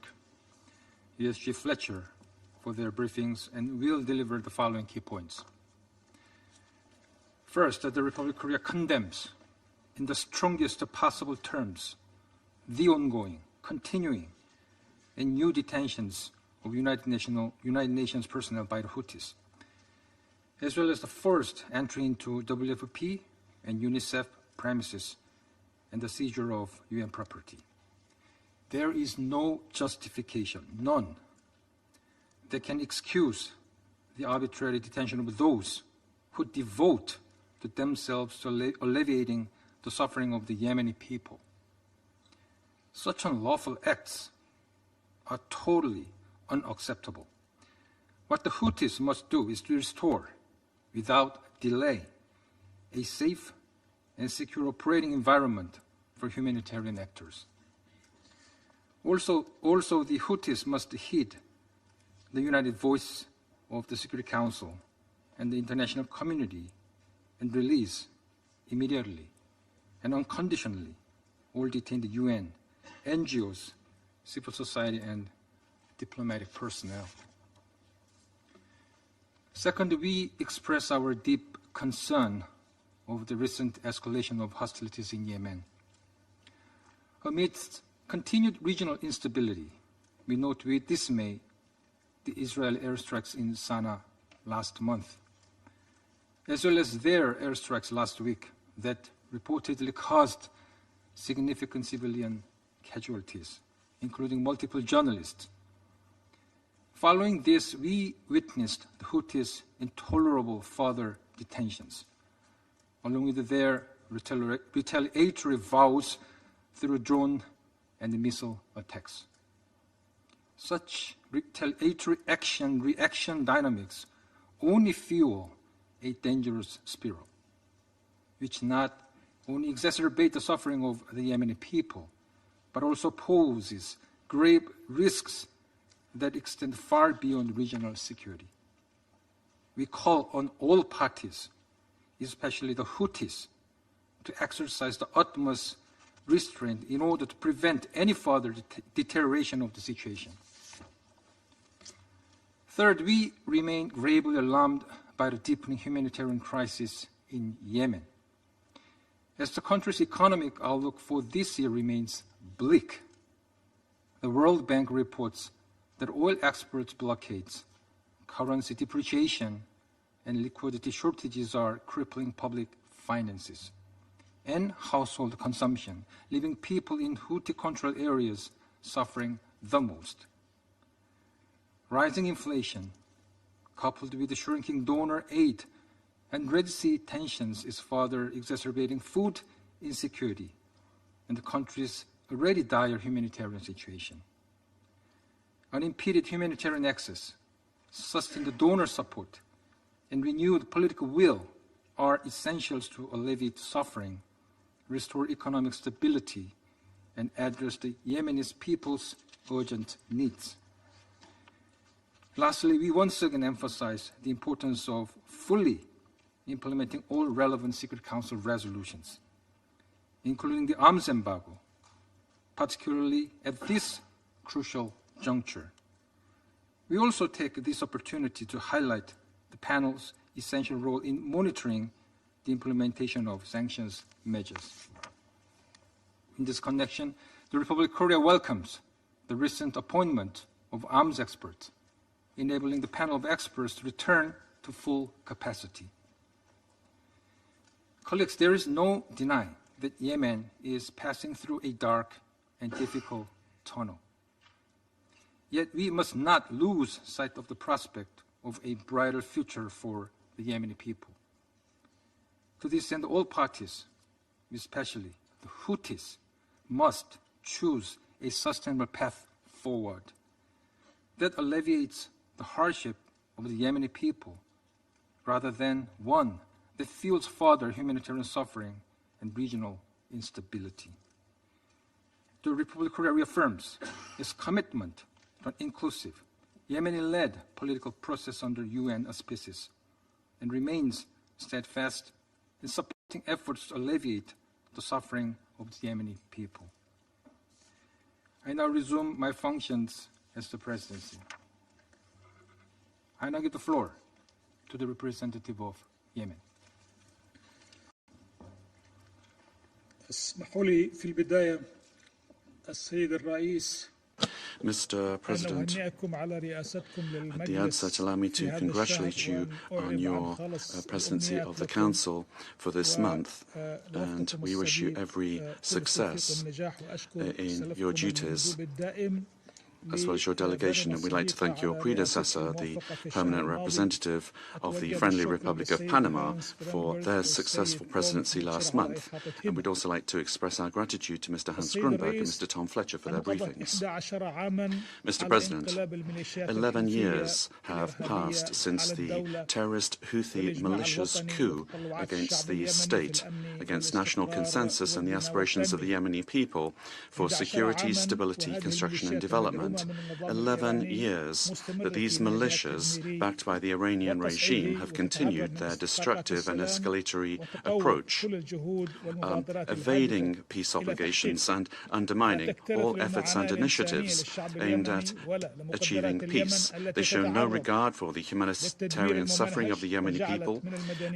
Speaker 2: USG Fletcher for their briefings and will deliver the following key points. First, that the Republic of Korea condemns in the strongest possible terms the ongoing, continuing, and new detentions of United Nations personnel by the Houthis, as well as the forced entry into WFP and UNICEF premises and the seizure of UN property. There is no justification, none, that can excuse the arbitrary detention of those who devote to themselves to alleviating the suffering of the Yemeni people. Such unlawful acts are totally unacceptable. What the Houthis must do is to restore, without delay, a safe and secure operating environment for humanitarian actors. Also, the Houthis must heed the united voice of the Security Council and the international community and release immediately and unconditionally all detained UN, NGOs, civil society, and diplomatic personnel. Second, we express our deep concern over the recent escalation of hostilities in Yemen. Amidst continued regional instability, we note with dismay the Israeli airstrikes in Sana'a last month, as well as their airstrikes last week that reportedly caused significant civilian casualties, including multiple journalists. Following this, we witnessed the Houthis' intolerable further detentions, along with their retaliatory vows through drone and missile attacks. Such retaliatory reaction dynamics only fuel a dangerous spiral, which not only exacerbate the suffering of the Yemeni people, but also poses grave risks that extend far beyond regional security. We call on all parties, especially the Houthis, to exercise the utmost restraint in order to prevent any further deterioration of the situation. Third, we remain gravely alarmed by the deepening humanitarian crisis in Yemen. As the country's economic outlook for this year remains bleak, the World Bank reports that oil export blockades, currency depreciation, and liquidity shortages are crippling public finances and household consumption, leaving people in Houthi-controlled areas suffering the most. Rising inflation, coupled with the shrinking donor aid and Red Sea tensions, is further exacerbating food insecurity and the country's already dire humanitarian situation. Unimpeded humanitarian access, sustained donor support, and renewed political will are essentials to alleviate suffering, restore economic stability, and address the Yemeni people's urgent needs. Lastly, we once again emphasize the importance of fully implementing all relevant Security Council resolutions, including the arms embargo, particularly at this crucial juncture. We also take this opportunity to highlight the panel's essential role in monitoring the implementation of sanctions measures. In this connection, the Republic of Korea welcomes the recent appointment of arms experts, enabling the panel of experts to return to full capacity. Colleagues, there is no denying that Yemen is passing through a dark and difficult tunnel. Yet we must not lose sight of the prospect of a brighter future for the Yemeni people. To this end, all parties, especially the Houthis, must choose a sustainable path forward that alleviates the hardship of the Yemeni people, rather than one that fuels further humanitarian suffering and regional instability. The Republic of Korea reaffirms its commitment to an inclusive, Yemeni-led political process under UN auspices and remains steadfast in supporting efforts to alleviate the suffering of the Yemeni people. I now resume my functions as the presidency. I now give the floor to the representative of Yemen.
Speaker 15: اسمحوا لي في البداية السيد الرئيس
Speaker 8: Mr. President, at the outset, allow me to congratulate you on your presidency of the Council for this month, and we wish you every success in your duties, as well as your delegation. And we'd like to thank your predecessor, the permanent representative of the Friendly Republic of Panama, for their successful presidency last month. And we'd also like to express our gratitude to Mr. Hans Grunberg and Mr. Tom Fletcher for their briefings. Mr. President, 11 years have passed since the terrorist Houthi militia's coup against the state, against national consensus and the aspirations of the Yemeni people for security, stability, construction and development. moment. 11 years that these militias, backed by the Iranian regime, have continued their destructive and escalatory approach, evading peace obligations and undermining all efforts and initiatives aimed at achieving peace. They show no regard for the humanitarian suffering of the Yemeni people,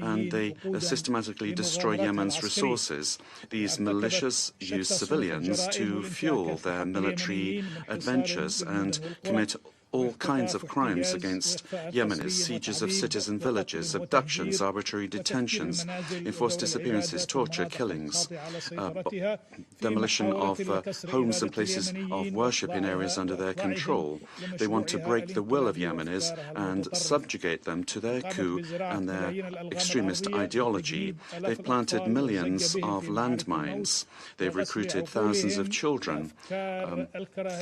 Speaker 8: and they systematically destroy Yemen's resources. These militias use civilians to fuel their military adventures and commit all kinds of crimes against Yemenis: sieges of cities and villages, abductions, arbitrary detentions, enforced disappearances, torture, killings, demolition of homes and places of worship in areas under their control. They want to break the will of Yemenis and subjugate them to their coup and their extremist ideology. They've planted millions of landmines. They've recruited thousands of children,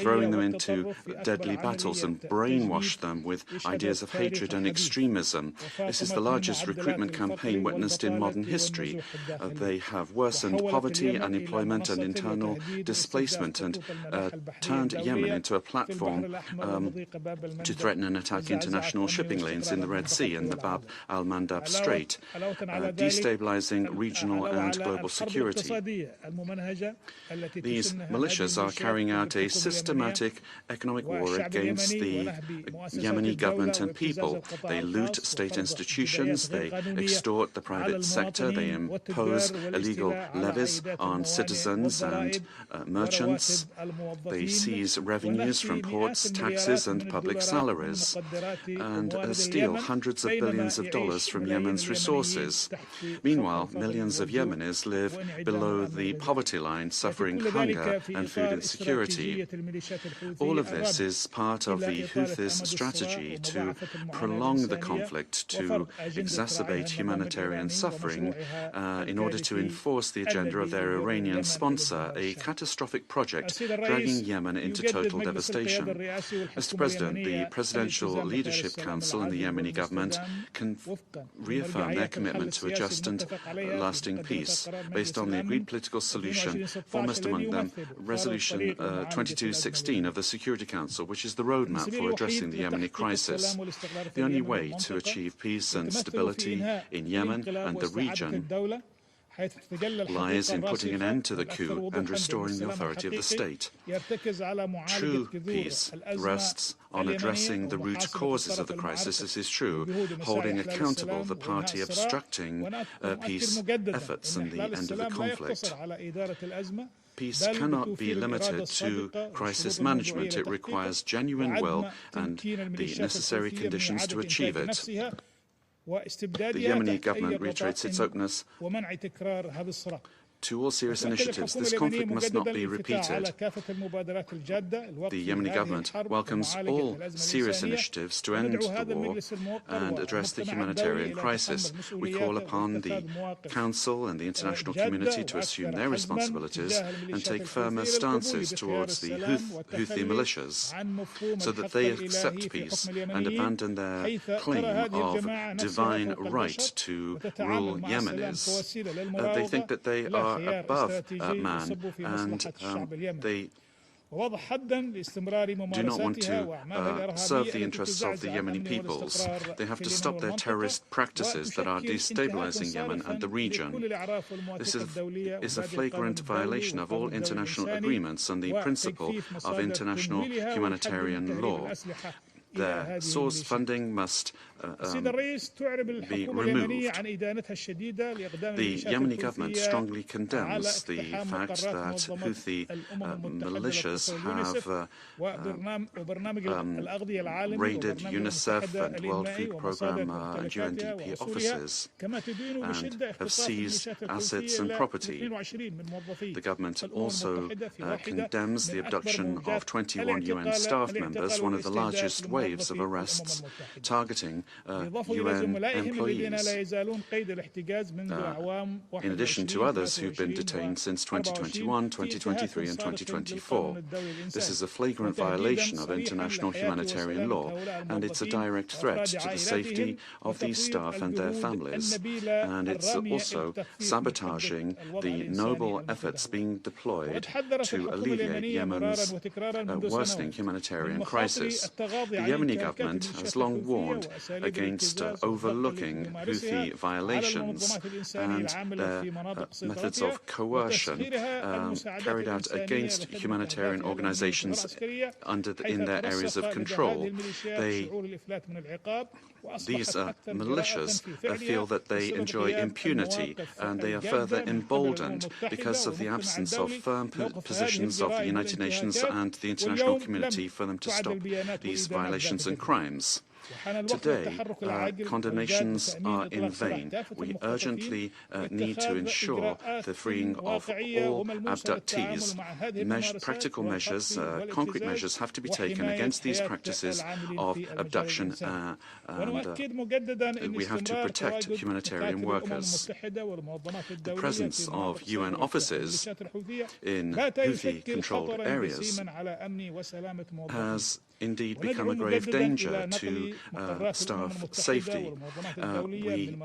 Speaker 8: throwing them into deadly battles and brainwashed them with ideas of hatred and extremism. This is the largest recruitment campaign witnessed in modern history. They have worsened poverty, unemployment and internal displacement, and turned Yemen into a platform to threaten and attack international shipping lanes in the Red Sea and the Bab al-Mandab Strait, destabilizing regional and global security. These militias are carrying out a systematic economic war against the Yemeni government and people. They loot state institutions, they extort the private sector, they impose illegal levies on citizens and merchants, they seize revenues from ports, taxes and public salaries, and steal hundreds of billions of dollars from Yemen's resources. Meanwhile, millions of Yemenis live below the poverty line, suffering hunger and food insecurity. All of this is part of the Houthis' strategy to prolong the conflict, to exacerbate humanitarian suffering in order to enforce the agenda of their Iranian sponsor, a catastrophic project dragging Yemen into total devastation. Mr. President, the Presidential Leadership Council and the Yemeni government can reaffirm their commitment to a just and lasting peace based on the agreed political solution, foremost among them Resolution 2216 of the Security Council, which is the roadmap for addressing the Yemeni crisis. The only way to achieve peace and stability in Yemen and the region lies in putting an end to the coup and restoring the authority of the state. True peace rests on addressing the root causes of the crisis, this is true, holding accountable the party obstructing peace efforts and the end of the conflict. Peace cannot be limited to crisis management. It requires genuine will and the necessary conditions to achieve it. The Yemeni government reiterates its openness to all serious initiatives. This conflict must not be repeated. The Yemeni government welcomes all serious initiatives to end the war and address the humanitarian crisis. We call upon the Council and the international community to assume their responsibilities and take firmer stances towards the Houthi militias so that they accept peace and abandon their claim of divine right to rule Yemenis. They think that they are above man, and they do not want to serve the interests of the Yemeni peoples. They have to stop their terrorist practices that are destabilizing Yemen and the region. This is a flagrant violation of all international agreements and the principle of international humanitarian law. Their source funding must be removed. The Yemeni government strongly condemns the fact that Houthi militias have raided UNICEF and World Food Programme and UNDP offices and have seized assets and property. The government also condemns the abduction of 21 UN staff members, one of the largest waves waves of arrests targeting UN employees, in addition to others who've been detained since 2021, 2023 and 2024. This is a flagrant violation of international humanitarian law, and it's a direct threat to the safety of these staff and their families, and it's also sabotaging the noble efforts being deployed to alleviate Yemen's worsening humanitarian crisis. The Yemeni government has long warned against overlooking Houthi violations and their methods of coercion carried out against humanitarian organizations in their areas of control. These militias feel that they enjoy impunity, and they are further emboldened because of the absence of firm positions of the United Nations and the international community for them to stop these violations and crimes. Today, condemnations are in vain. We urgently need to ensure the freeing of all abductees. Practical measures, concrete measures have to be taken against these practices of abduction, and we have to protect humanitarian workers. The presence of UN officers in Houthi-controlled areas has indeed become a grave danger to staff safety. We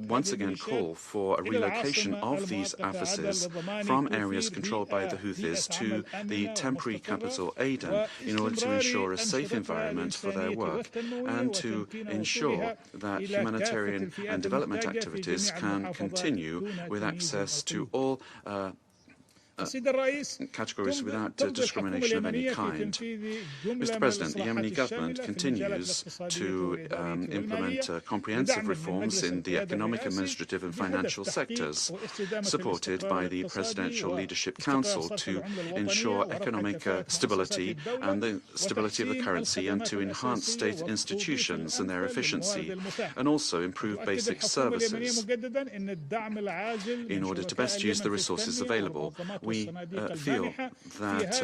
Speaker 8: once again call for a relocation of these officers from areas controlled by the Houthis to the temporary capital Aden in order to ensure a safe environment for their work and to ensure that humanitarian and development activities can continue with access to all categories without discrimination of any kind. Mr. President, the Yemeni government continues to implement comprehensive reforms in the economic, administrative and financial sectors, supported by the Presidential Leadership Council to ensure economic stability and the stability of the currency, and to enhance state institutions and their efficiency, and also improve basic services in order to best use the resources available. We feel that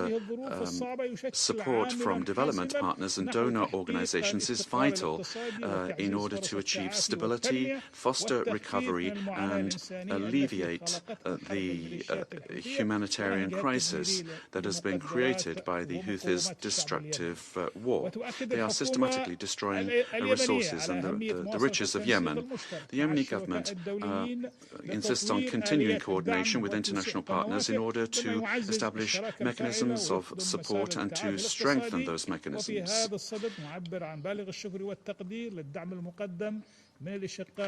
Speaker 8: support from development partners and donor organizations is vital in order to achieve stability, foster recovery, and alleviate the humanitarian crisis that has been created by the Houthis' destructive war. They are systematically destroying resources and the riches of Yemen. The Yemeni government insists on continuing coordination with international partners in order to establish mechanisms of support and to strengthen those mechanisms,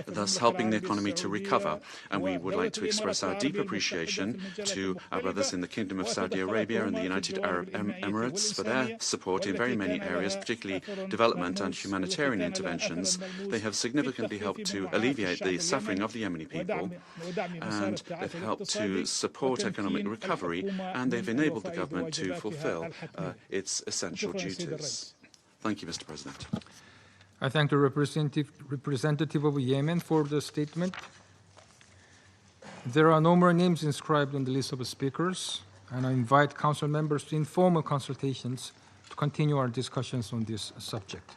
Speaker 8: thus helping the economy to recover. And we would like to express our deep appreciation to our brothers in the Kingdom of Saudi Arabia and the United Arab Emirates for their support in very many areas, particularly development and humanitarian interventions. They have significantly helped to alleviate the suffering of the Yemeni people, and they've helped to support economic recovery, and they've enabled the government to fulfill its essential duties. Thank you, Mr. President.
Speaker 2: I thank the representative of Yemen for the statement. There are no more names inscribed on the list of speakers, and I invite Council members to informal consultations to continue our discussions on this subject.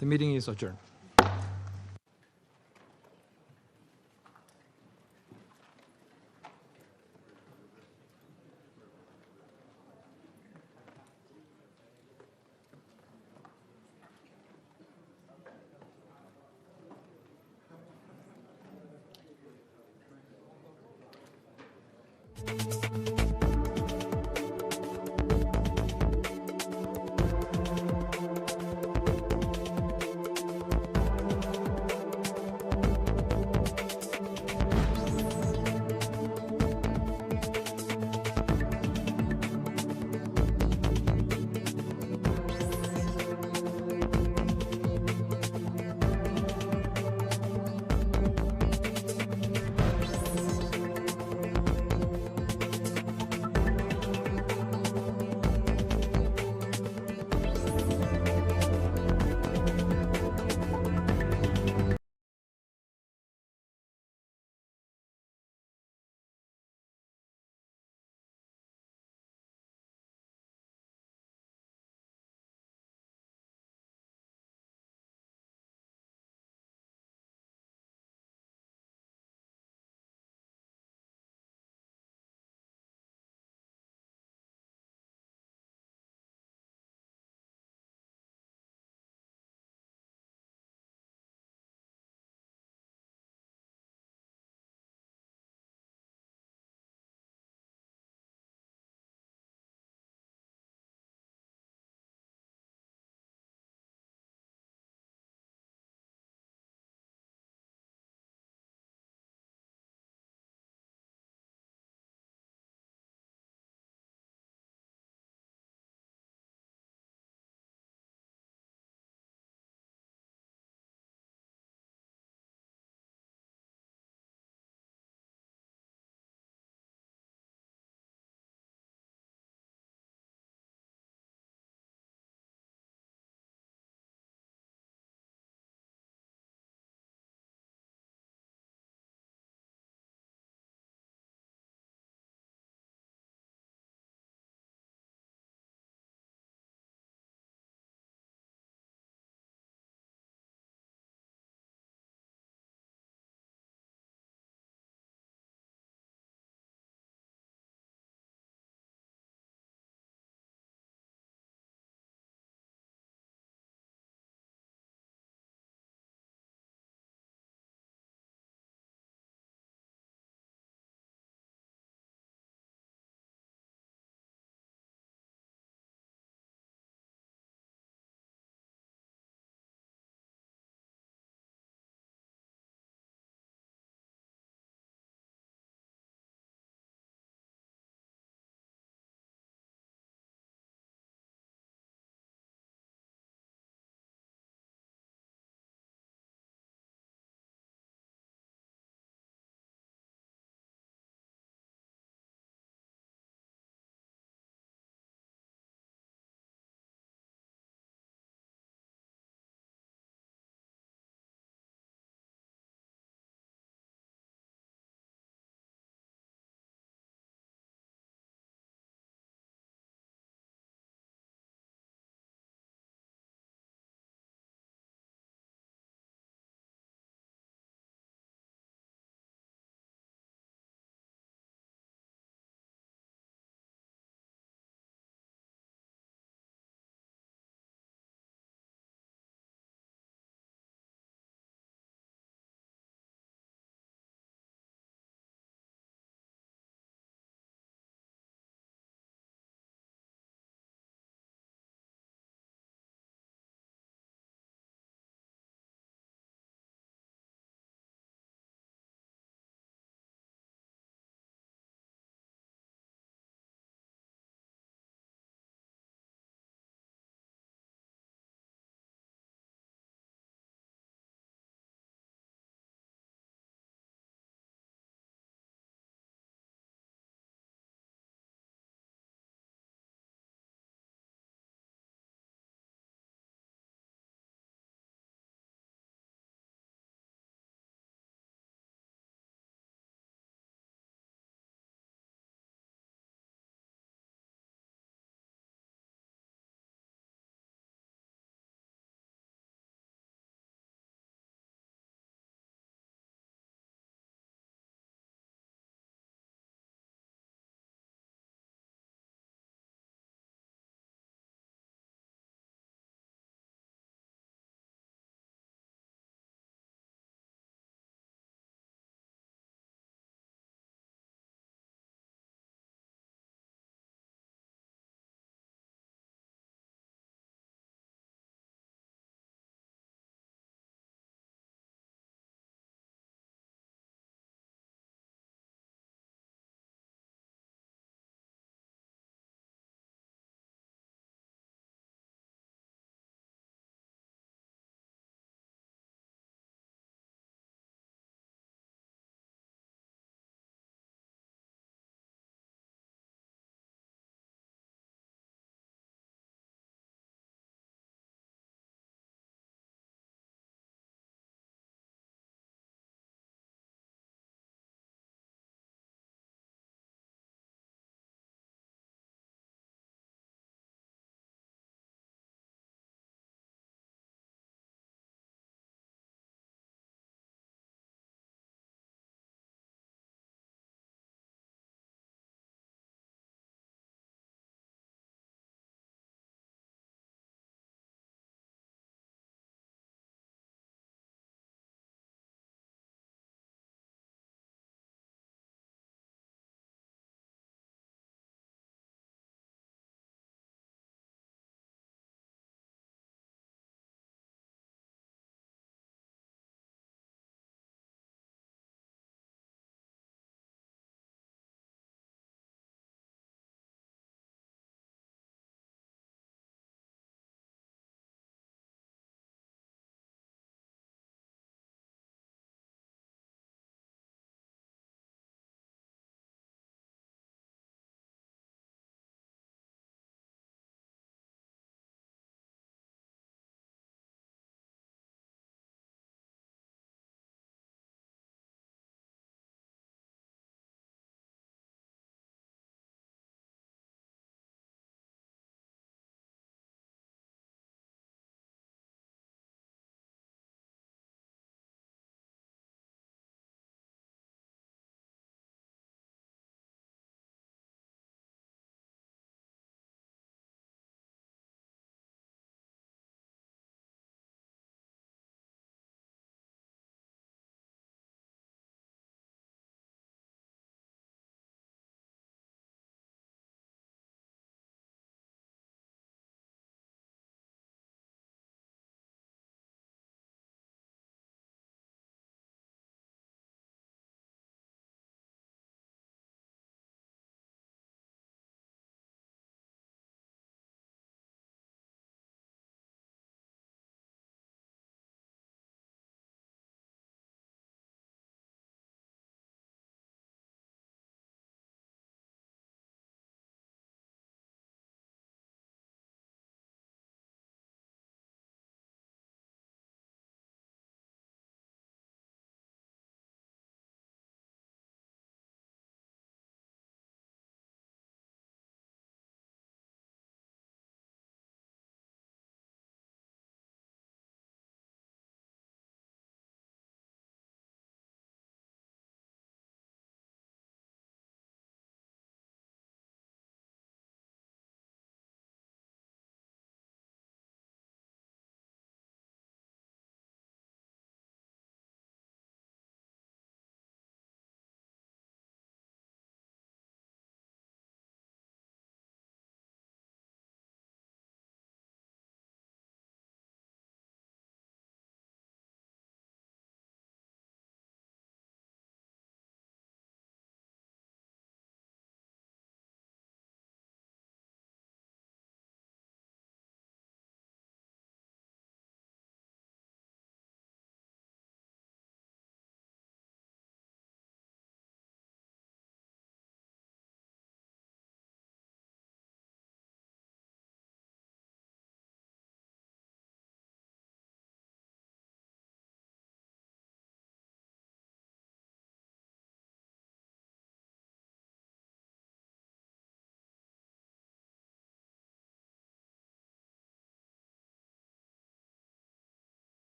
Speaker 2: The meeting is adjourned.